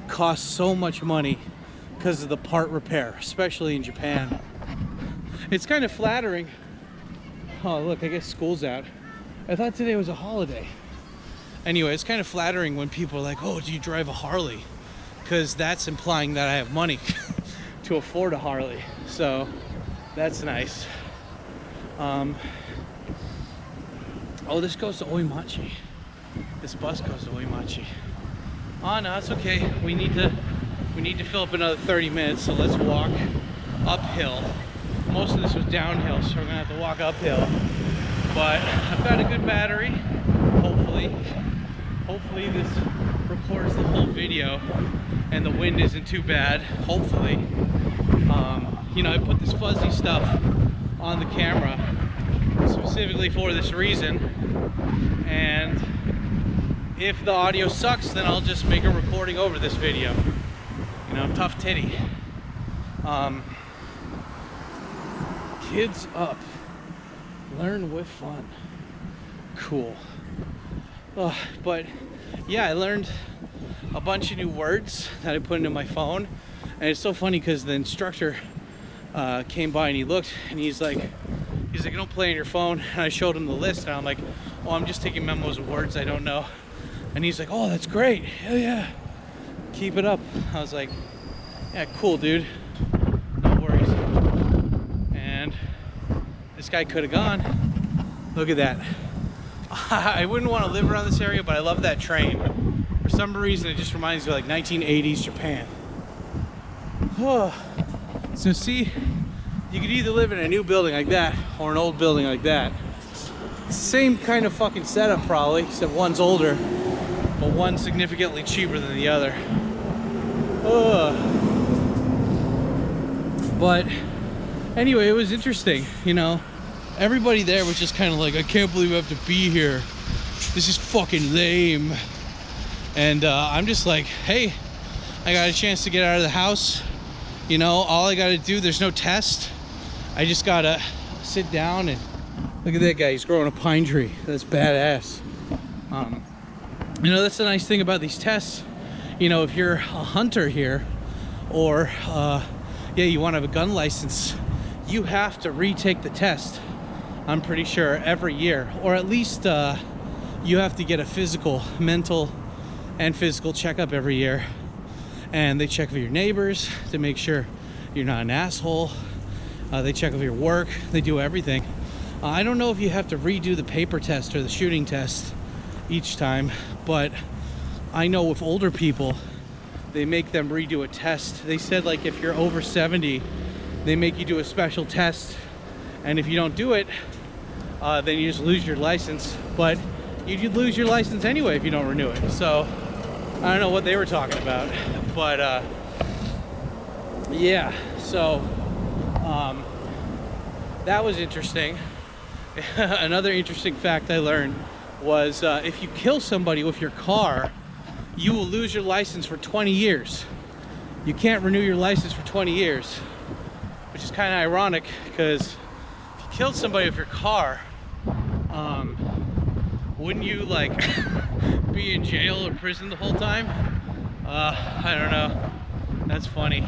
costs so much money because of the part repair, especially in Japan. It's kind of flattering. Oh, look, I guess school's out. I thought today was a holiday. Anyway, it's kind of flattering when people are like, oh, do you drive a Harley? Because that's implying that I have money to afford a Harley. So that's nice. Oh, this goes to Oimachi. This bus goes to Oimachi. Oh no, it's okay. We need to fill up another 30 minutes, so let's walk uphill. Most of this was downhill, so we're gonna have to walk uphill. But I've got a good battery, hopefully. Hopefully this records the whole video and the wind isn't too bad, hopefully. You know, I put this fuzzy stuff on the camera specifically for this reason, and if the audio sucks, then I'll just make a recording over this video. You know, tough titty. Kids up. Learn with fun. Cool. But yeah, I learned a bunch of new words that I put into my phone. And it's so funny because the instructor came by and he looked and he's like, don't play on your phone. And I showed him the list and I'm like, oh, I'm just taking memos of words I don't know. And he's like, oh, that's great. Hell yeah. Keep it up. I was like, yeah, cool, dude. No worries. And this guy could have gone. Look at that. I wouldn't want to live around this area, but I love that train. For some reason, it just reminds me of like 1980s Japan. So see, you could either live in a new building like that or an old building like that. It's the same kind of fucking setup probably, except one's older, but one's significantly cheaper than the other. But anyway, it was interesting, you know. Everybody there was just kind of like, I can't believe I have to be here. This is fucking lame. And I'm just like, hey, I got a chance to get out of the house. You know, all I gotta do, there's no test. I just gotta sit down and look at that guy, he's growing a pine tree. That's badass. You know, that's the nice thing about these tests. You know, if you're a hunter here, or yeah, you want to have a gun license, you have to retake the test. I'm pretty sure every year, or at least you have to get a physical, mental and physical checkup every year. And they check for your neighbors to make sure you're not an asshole. They check over your work. They do everything. I don't know if you have to redo the paper test or the shooting test each time, but I know with older people, they make them redo a test. They said like if you're over 70, they make you do a special test. And if you don't do it, then you just lose your license. But you lose your license anyway if you don't renew it. So I don't know what they were talking about, but yeah. So that was interesting. Another interesting fact I learned was if you kill somebody with your car, you will lose your license for 20 years. You can't renew your license for 20 years, which is kind of ironic because if you killed somebody with your car, wouldn't you like be in jail or prison the whole time? I don't know. That's funny.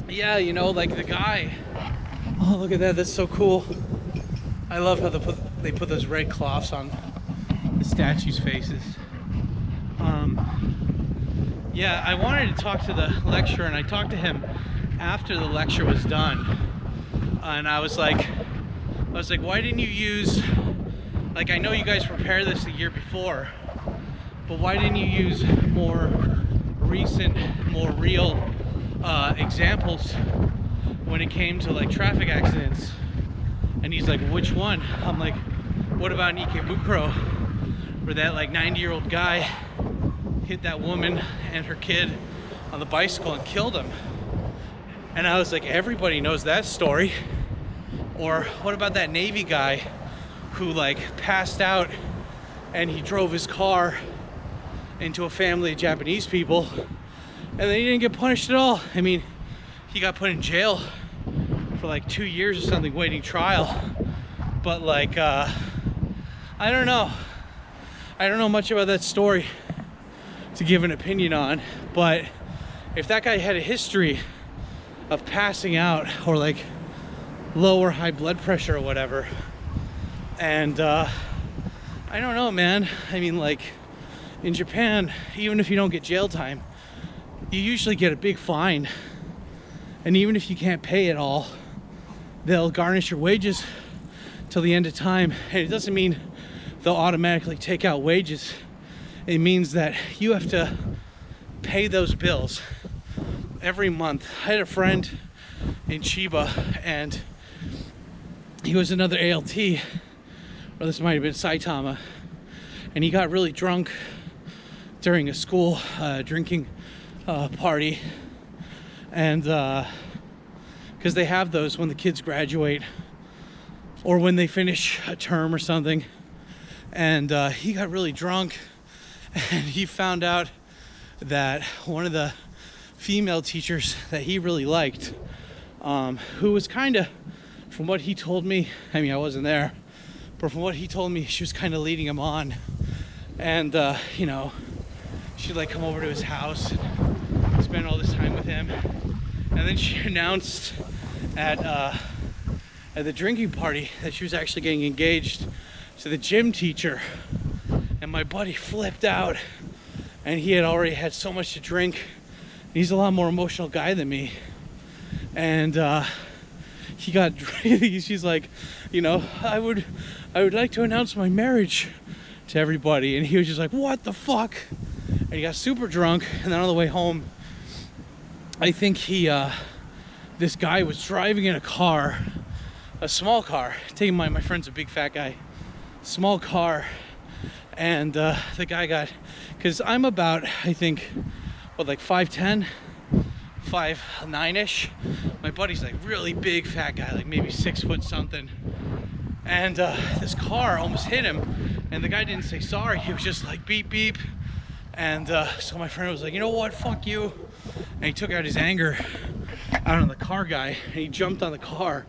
Yeah, you know, like the guy. Oh, look at that. That's so cool. I love how they put those red cloths on the statues' faces. Yeah, I wanted to talk to the lecturer, and I talked to him after the lecture was done. And I was like, why didn't you use, like, I know you guys prepared this the year before, but why didn't you use more recent, more real examples when it came to like traffic accidents? And he's like, which one? I'm like, what about in Ikebukuro, where that like 90-year-old guy hit that woman and her kid on the bicycle and killed him? And I was like, everybody knows that story. Or what about that Navy guy who like passed out and he drove his car into a family of Japanese people and then he didn't get punished at all? I mean, he got put in jail for like 2 years or something waiting trial. But like, I don't know. I don't know much about that story to give an opinion on, but if that guy had a history of passing out or like low or high blood pressure or whatever, and I don't know, man. I mean, like in Japan, even if you don't get jail time, you usually get a big fine, and even if you can't pay it all, they'll garnish your wages till the end of time. And it doesn't mean they'll automatically take out wages. It means that you have to pay those bills every month. I had a friend in Chiba, and he was another ALT, or this might have been Saitama, and he got really drunk during a school drinking party, and because they have those when the kids graduate or when they finish a term or something, and he got really drunk And he found out that one of the female teachers that he really liked, who was kind of, from what he told me, I mean, I wasn't there, but from what he told me, she was kind of leading him on. And, you know, she'd like come over to his house and spend all this time with him. And then she announced at the drinking party that she was actually getting engaged to the gym teacher. And my buddy flipped out, and he had already had so much to drink. He's a lot more emotional guy than me. And he got, she's like, you know, I would like to announce my marriage to everybody. And he was just like, what the fuck? And he got super drunk. And then on the way home, I think this guy was driving in a car, a small car, taking my friend's a big fat guy, small car. And the guy got, because I'm about, I think, what, like 5'10", 5'9"-ish. My buddy's like really big fat guy, like maybe 6 foot something. And this car almost hit him, and the guy didn't say sorry. He was just like beep beep. And so my friend was like, you know what, fuck you. And he took out his anger out on the car guy, and he jumped on the car,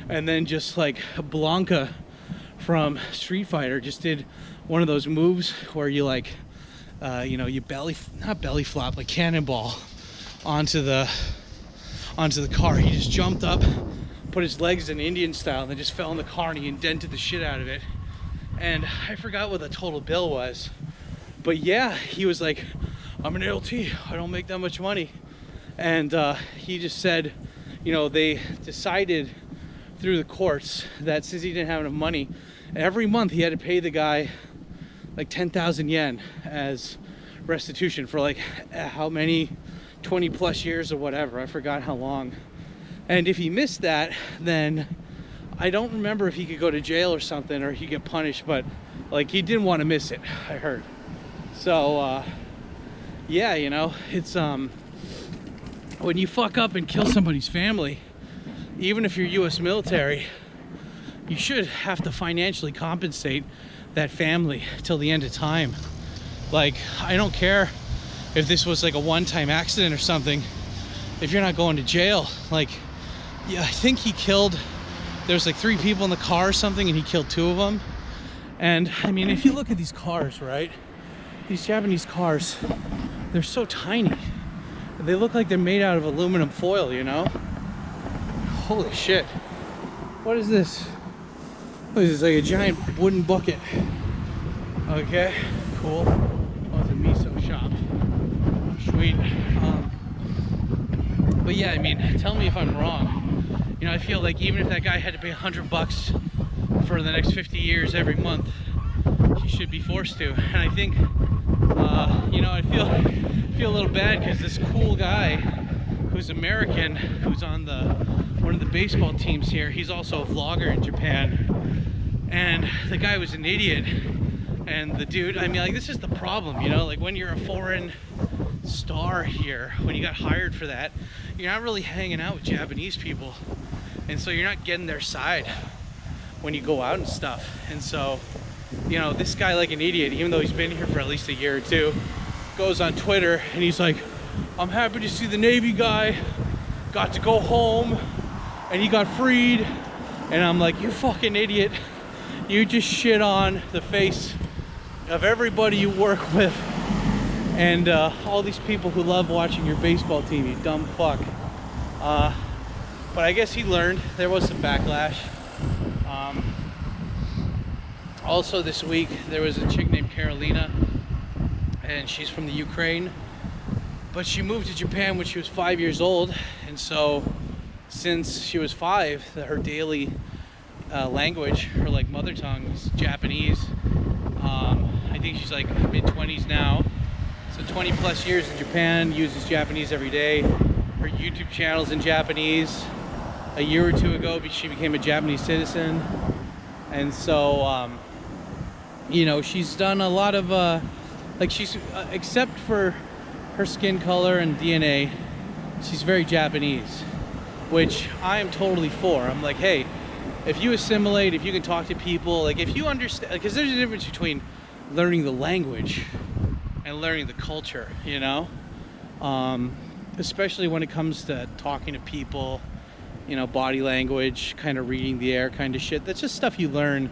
and then just like Blanca from Street Fighter just did one of those moves where you like, you know, you not belly flop, like cannonball onto the car. He just jumped up, put his legs in Indian style, and then just fell in the car, and he indented the shit out of it. And I forgot what the total bill was, but yeah, he was like, I'm an LT, I don't make that much money. And he just said, you know, they decided through the courts that since he didn't have enough money, every month he had to pay the guy like 10,000 yen as restitution for like how many, 20 plus years or whatever. I forgot how long. And if he missed that, then I don't remember if he could go to jail or something, or he get punished, but like he didn't want to miss it, I heard. So yeah, you know, it's when you fuck up and kill somebody's family, even if you're US military, you should have to financially compensate that family till the end of time. Like, I don't care if this was like a one-time accident or something, if you're not going to jail. Like, yeah, I think he killed, there's like 3 people in the car or something, and he killed 2 of them. And I mean, if you look at these cars, right, these Japanese cars, they're so tiny. They look like they're made out of aluminum foil, you know? Holy shit. What is this? What is this, like a giant wooden bucket? Okay, cool. Oh, it's a miso shop. Sweet. But yeah, I mean, tell me if I'm wrong. You know, I feel like even if that guy had to pay $100 for the next 50 years every month, he should be forced to. And I think, you know, I feel a little bad because this cool guy who's American, who's on one of the baseball teams here, he's also a vlogger in Japan. And the guy was an idiot. And the dude, I mean, like, this is the problem, you know, like when you're a foreign star here, when you got hired for that, you're not really hanging out with Japanese people. And so you're not getting their side when you go out and stuff. And so, you know, this guy, like an idiot, even though he's been here for at least a year or two, goes on Twitter and he's like, I'm happy to see the Navy guy got to go home and he got freed. And I'm like, you fucking idiot. You just shit on the face of everybody you work with and all these people who love watching your baseball team, you dumb fuck. But I guess he learned. There was some backlash. Also this week, there was a chick named Carolina, and she's from the Ukraine, but she moved to Japan when she was 5 years old, and so since she was 5, her daily language, her like mother tongue, is Japanese. I think she's like mid-20s now, so 20 plus years in Japan, uses Japanese every day. Her YouTube channel's in Japanese. A year or 2 ago, she became a Japanese citizen, and so you know, she's done a lot of like she's except for her skin color and DNA, she's very Japanese, which I am totally for. I'm like, hey, if you assimilate, if you can talk to people, like if you understand, because there's a difference between learning the language and learning the culture, you know? Especially when it comes to talking to people, you know, body language, kind of reading the air kind of shit. That's just stuff you learn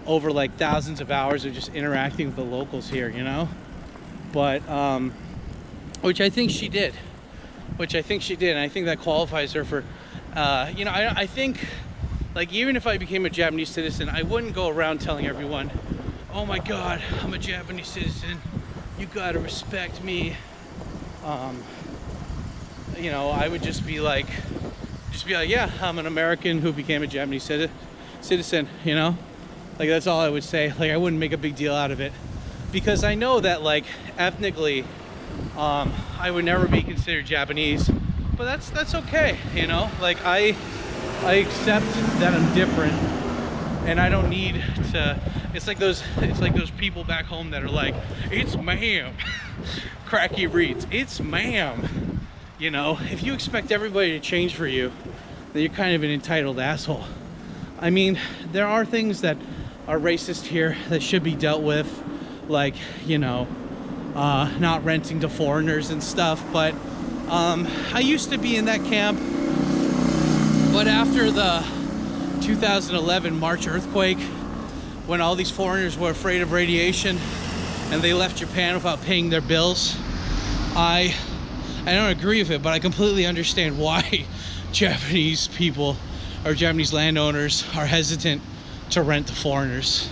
over like thousands of hours of just interacting with the locals here, you know? But, which I think she did. And I think that qualifies her for, you know, I think, like, even if I became a Japanese citizen, I wouldn't go around telling everyone, oh my God, I'm a Japanese citizen, you gotta respect me. You know, I would just be like, yeah, I'm an American who became a Japanese citizen, you know? Like, that's all I would say. Like, I wouldn't make a big deal out of it. Because I know that, like, ethnically, I would never be considered Japanese. But that's okay, you know? Like, I accept that I'm different. And I don't need to... It's like those people back home that are like, it's ma'am. Cracky reads, it's ma'am. You know, if you expect everybody to change for you, then you're kind of an entitled asshole. I mean, there are things that are racist here that should be dealt with, like, you know, not renting to foreigners and stuff. But I used to be in that camp, but after the 2011 March earthquake, when all these foreigners were afraid of radiation and they left Japan without paying their bills, I don't agree with it, but I completely understand why Japanese people or Japanese landowners are hesitant to rent to foreigners.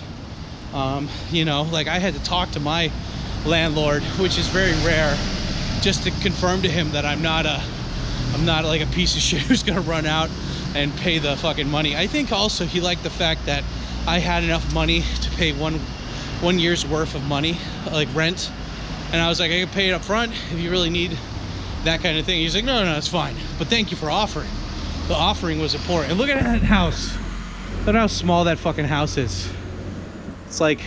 You know, like, I had to talk to my landlord, which is very rare, just to confirm to him that I'm not like a piece of shit who's gonna run out and pay the fucking money. I think also he liked the fact that I had enough money to pay one year's worth of money, like rent. And I was like, I can pay it up front if you really need that kind of thing. He's like, no, it's fine. But thank you for offering. The offering was important. And look at that house. Look at how small that fucking house is. It's like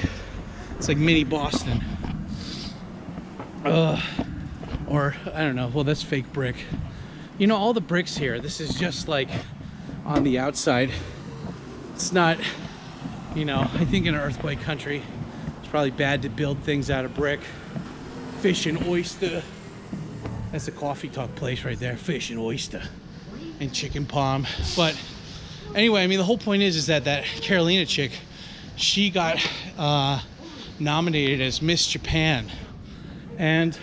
mini Boston. Or, I don't know. Well, that's fake brick. You know, all the bricks here, this is just like on the outside. It's not, you know, I think in an earthquake country, it's probably bad to build things out of brick. Fish and oyster. That's a coffee talk place right there. Fish and oyster and chicken palm. But anyway, I mean, the whole point is that Carolina chick, she got nominated as Miss Japan. And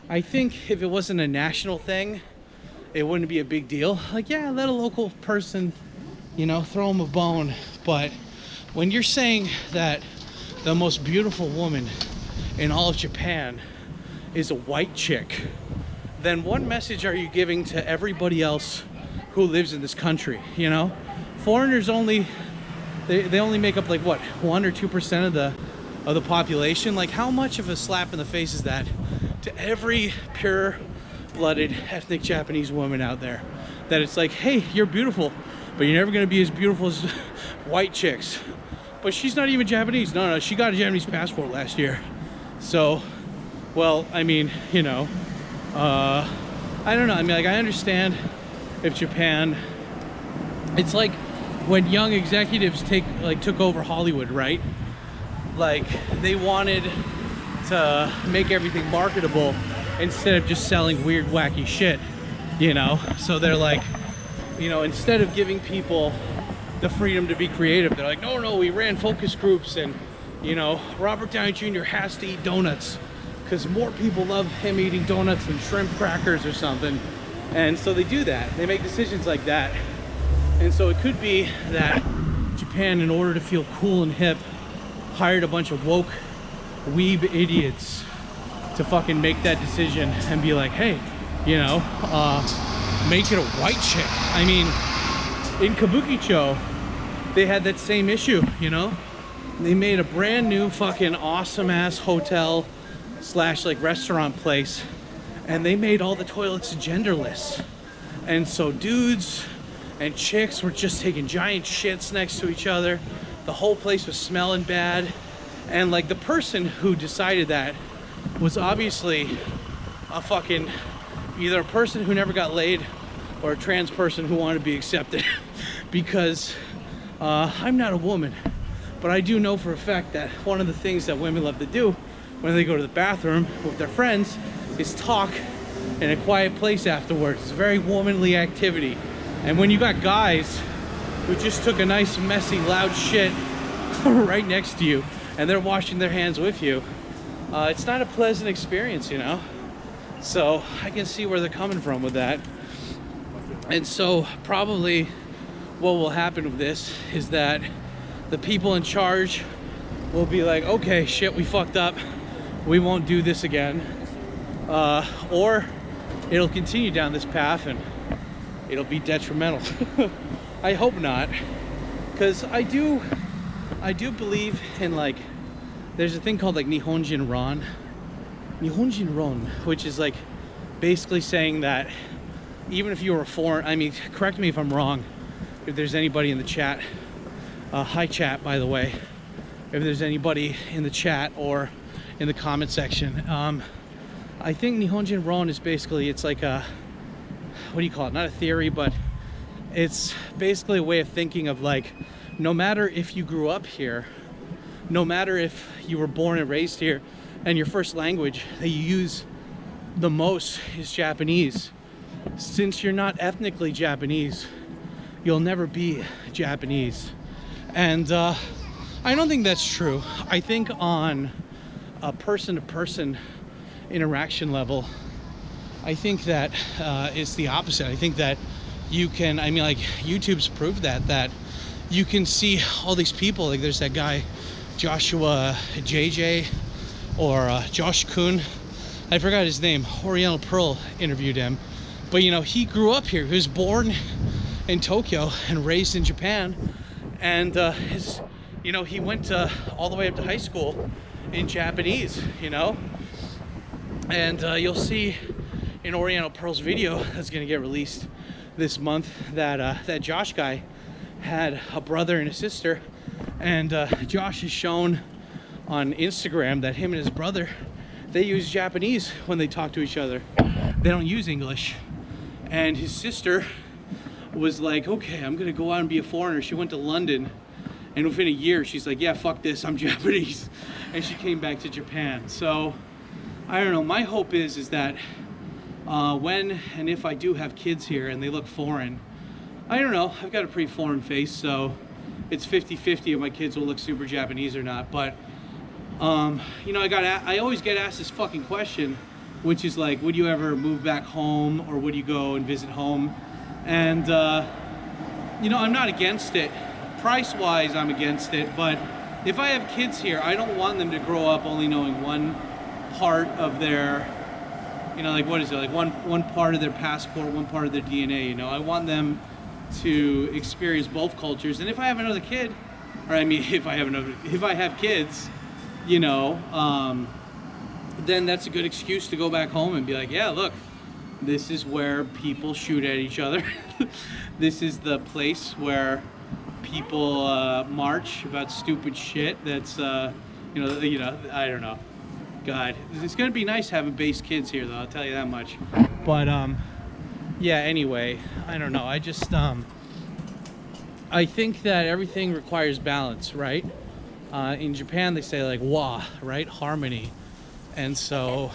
I think if it wasn't a national thing, it wouldn't be a big deal. Like, yeah, let a local person, you know, throw them a bone. But when you're saying that the most beautiful woman in all of Japan is a white chick, then what message are you giving to everybody else who lives in this country? You know, foreigners only make up like what, 1 or 2% of the population. Like, how much of a slap in the face is that to every pure-blooded ethnic Japanese woman out there? That it's like, hey, you're beautiful, but you're never gonna be as beautiful as white chicks. But she's not even Japanese. No, she got a Japanese passport last year. So, well, I mean, you know, I don't know. I mean, like, I understand if Japan, it's like when young executives took over Hollywood, right? Like, they wanted to make everything marketable instead of just selling weird, wacky shit, you know? So they're like, you know, instead of giving people the freedom to be creative, they're like, no, we ran focus groups, and, you know, Robert Downey Jr. has to eat donuts because more people love him eating donuts than shrimp crackers or something. And so they do that. They make decisions like that. And so it could be that Japan, in order to feel cool and hip, hired a bunch of woke weeb idiots to fucking make that decision and be like, hey, you know, make it a white chick. I mean, in Kabukicho, they had that same issue, you know? They made a brand new fucking awesome ass hotel / like restaurant place, and they made all the toilets genderless. And so dudes and chicks were just taking giant shits next to each other. The whole place was smelling bad. And like, the person who decided that was obviously a fucking, either a person who never got laid or a trans person who wanted to be accepted. Because I'm not a woman, but I do know for a fact that one of the things that women love to do when they go to the bathroom with their friends is talk in a quiet place afterwards. It's a very womanly activity. And when you got guys who just took a nice, messy, loud shit right next to you and they're washing their hands with you, it's not a pleasant experience, you know? So I can see where they're coming from with that. And so probably what will happen with this is that the people in charge will be like, okay, shit, we fucked up. We won't do this again. Or it'll continue down this path and it'll be detrimental. I hope not, because I do believe in, like, there's a thing called like Nihonjin Ron, which is like basically saying that even if you were a foreign, I mean, correct me if I'm wrong, if there's anybody in the chat, hi chat, by the way, if there's anybody in the chat or in the comment section, I think Nihonjin Ron is basically, it's like a, what do you call it, not a theory, but it's basically a way of thinking of, like, no matter if you grew up here, no matter if you were born and raised here and your first language that you use the most is Japanese, since you're not ethnically Japanese, you'll never be Japanese. And I don't think that's true. I think on a person-to-person interaction level, I think that it's the opposite. I think that you can, I mean, like, YouTube's proved that you can see all these people, like there's that guy Joshua JJ or Josh Kuhn, I forgot his name, Oriental Pearl interviewed him, but you know, he grew up here. He was born in Tokyo and raised in Japan, and his, you know, he went all the way up to high school in Japanese, you know. And you'll see in Oriental Pearl's video that's gonna get released this month that that Josh guy had a brother and a sister, and Josh has shown on Instagram that him and his brother, they use Japanese when they talk to each other. They don't use English. And his sister was like, okay, I'm gonna go out and be a foreigner. She went to London, and within a year she's like, yeah, fuck this, I'm Japanese. And she came back to Japan. So I don't know, my hope is that when and if I do have kids here and they look foreign, I don't know, I've got a pretty foreign face, so it's 50-50 if my kids will look super Japanese or not. But you know, I always get asked this fucking question, which is like, would you ever move back home, or would you go and visit home? And you know, I'm not against it. Price-wise, I'm against it, but if I have kids here, I don't want them to grow up only knowing one part of their, you know, like, what is it, like one part of their passport, one part of their DNA, you know. I want them to experience both cultures. And if I have another kid, or I mean, if I have kids, you know, then that's a good excuse to go back home and be like, yeah, look, this is where people shoot at each other. This is the place where people march about stupid shit that's, you know, I don't know. God, it's gonna be nice having base kids here, though, I'll tell you that much. But yeah, anyway, I don't know, I just I think that everything requires balance, right? In Japan they say, like, wa, right, harmony, and so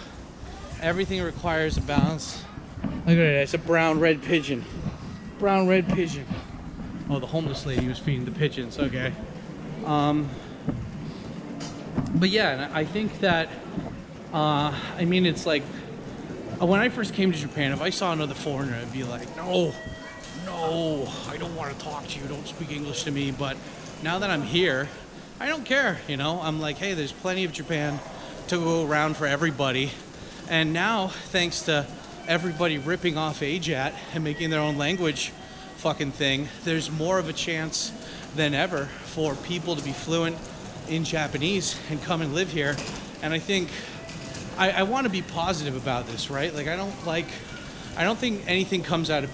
everything requires a balance. Look at it, it's a brown red pigeon. Brown red pigeon. Oh, the homeless lady was feeding the pigeons. Okay. But yeah, I think that I mean, it's like, when I first came to Japan, if I saw another foreigner, I'd be like, no, I don't want to talk to you, don't speak English to me. But now that I'm here, I don't care, you know. I'm like, hey, there's plenty of Japan to go around for everybody. And now, thanks to everybody ripping off ADVJapan and making their own language fucking thing, there's more of a chance than ever for people to be fluent in Japanese and come and live here. And I think I want to be positive about this, right? Like, I don't think anything comes out of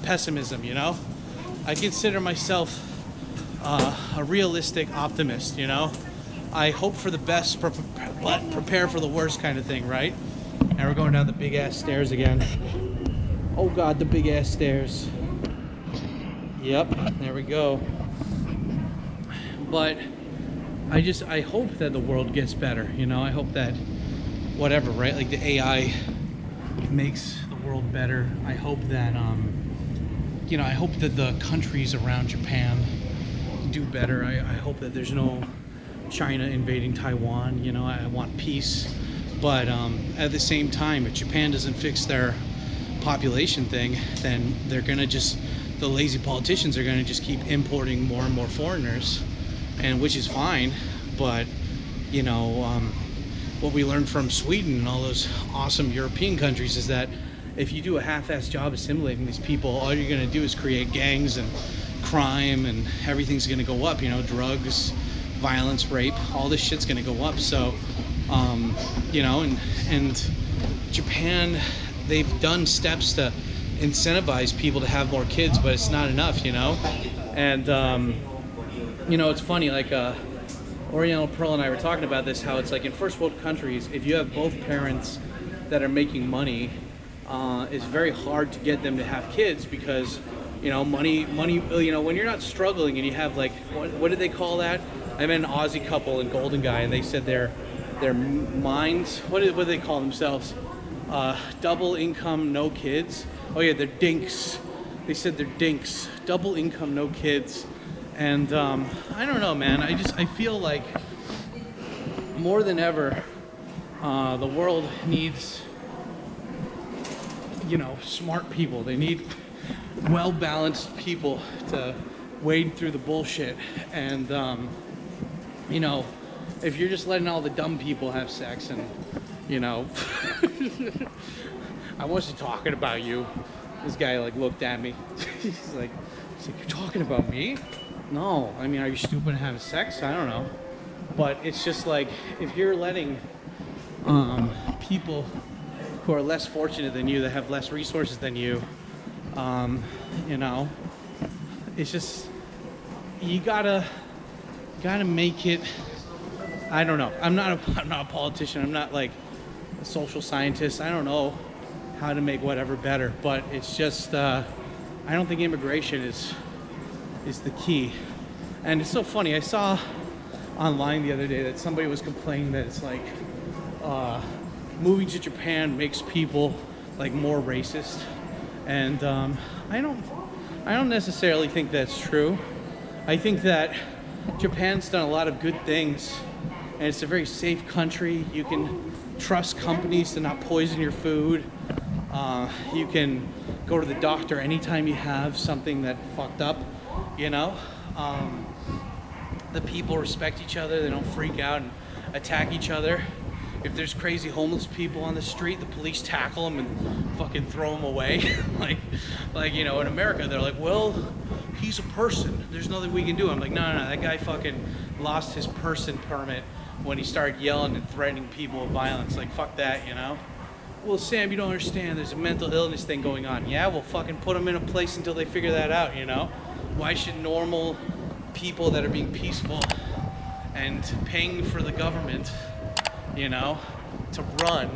pessimism, you know? I consider myself a realistic optimist, you know? I hope for the best, but prepare for the worst kind of thing, right? And we're going down the big ass stairs again. Oh God, the big ass stairs. Yep, there we go. But I hope that the world gets better, you know. I hope that whatever, right? Like the AI makes the world better. I hope that you know, I hope that the countries around Japan do better. I hope that there's no China invading Taiwan, you know. I want peace. But at the same time, if Japan doesn't fix their population thing, then they're gonna just, the lazy politicians are gonna just keep importing more and more foreigners, and which is fine. But you know, what we learned from Sweden and all those awesome European countries is that if you do a half-assed job assimilating these people, all you're gonna do is create gangs and crime, and everything's gonna go up, you know, drugs, violence, rape, all this shit's gonna go up. So you know, and Japan, they've done steps to incentivize people to have more kids, but it's not enough, you know. And you know, it's funny, like Oriental Pearl and I were talking about this, how it's like in first world countries, if you have both parents that are making money, it's very hard to get them to have kids, because you know, money, you know, when you're not struggling and you have like, what did they call that? I met an Aussie couple in Golden Guy, and they said their minds, what do they call themselves? Double income, no kids. Oh yeah, they're dinks. They said they're dinks. Double income, no kids. And I don't know, man. I feel like more than ever, the world needs, you know, smart people. They need well-balanced people to wade through the bullshit. And you know, if you're just letting all the dumb people have sex, and you know, I wasn't talking about you. This guy like looked at me. he's like, you're talking about me? No, I mean, are you stupid to have sex? I don't know. But it's just like, if you're letting people who are less fortunate than you, that have less resources than you, you know, it's just, you gotta make it. I don't know. I'm not a politician. I'm not like a social scientist. I don't know how to make whatever better. But it's just, I don't think immigration is the key. And it's so funny. I saw online the other day that somebody was complaining that it's like moving to Japan makes people like more racist. And I don't necessarily think that's true. I think that Japan's done a lot of good things, and it's a very safe country. You can trust companies to not poison your food. You can go to the doctor anytime you have something that fucked up, you know. The people respect each other. They don't freak out and attack each other. If there's crazy homeless people on the street, the police tackle them and fucking throw them away. like you know, in America, they're like, well, he's a person. There's nothing we can do. I'm like, no, that guy fucking lost his person permit when he started yelling and threatening people with violence. Like, fuck that, you know? Well, Sam, you don't understand. There's a mental illness thing going on. Yeah, we'll fucking put them in a place until they figure that out, you know? Why should normal people that are being peaceful and paying for the government, you know, to run,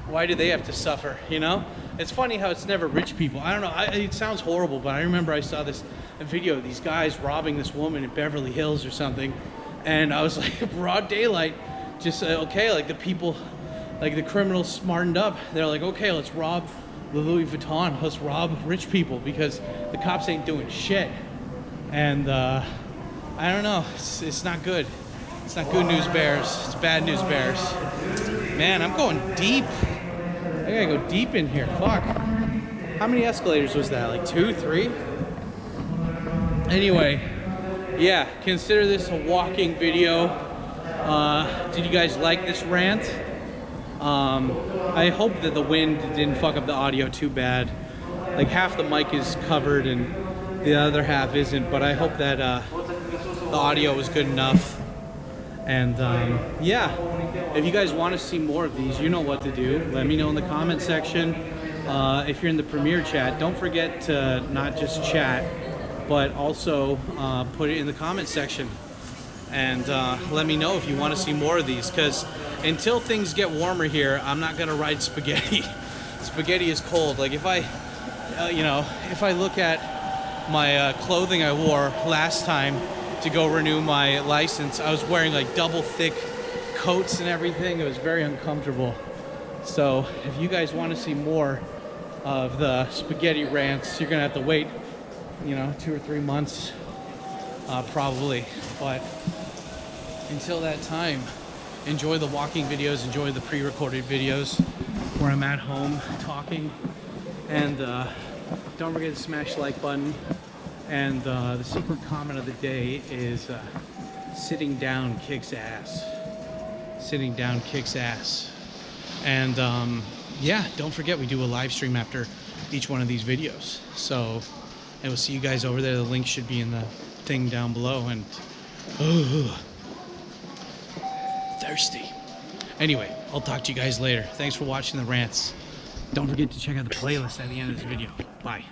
why do they have to suffer, you know? It's funny how it's never rich people. I don't know, it sounds horrible, but I remember I saw this video of these guys robbing this woman in Beverly Hills or something, and I was like, broad daylight, just okay, like the people, like the criminals smartened up. They're like, okay, let's rob the Louis Vuitton, let's rob rich people, because the cops ain't doing shit. And I don't know, it's not good. It's not good news bears, it's bad news bears. Man, I'm going deep. I gotta go deep in here, fuck. How many escalators was that, like 2, 3? Anyway, yeah, consider this a walking video. Did you guys like this rant? I hope that the wind didn't fuck up the audio too bad. Like half the mic is covered and the other half isn't, but I hope that the audio was good enough. And yeah, if you guys want to see more of these, you know what to do. Let me know in the comment section. If you're in the Premiere chat, don't forget to not just chat, but also put it in the comment section. And let me know if you want to see more of these, because until things get warmer here, I'm not gonna ride spaghetti. Spaghetti is cold. Like if I, you know, if I look at my clothing I wore last time to go renew my license. I was wearing like double thick coats and everything. It was very uncomfortable. So if you guys want to see more of the spaghetti rants, you're gonna have to wait, you know, 2 or 3 months, probably. But until that time, enjoy the walking videos, enjoy the pre-recorded videos where I'm at home talking, and don't forget to smash the like button. And the secret comment of the day is sitting down kicks ass. Sitting down kicks ass. And yeah, don't forget we do a live stream after each one of these videos. So, and we'll see you guys over there. The link should be in the thing down below. And thirsty. Anyway, I'll talk to you guys later. Thanks for watching the rants. Don't forget to check out the playlist at the end of this video. Bye.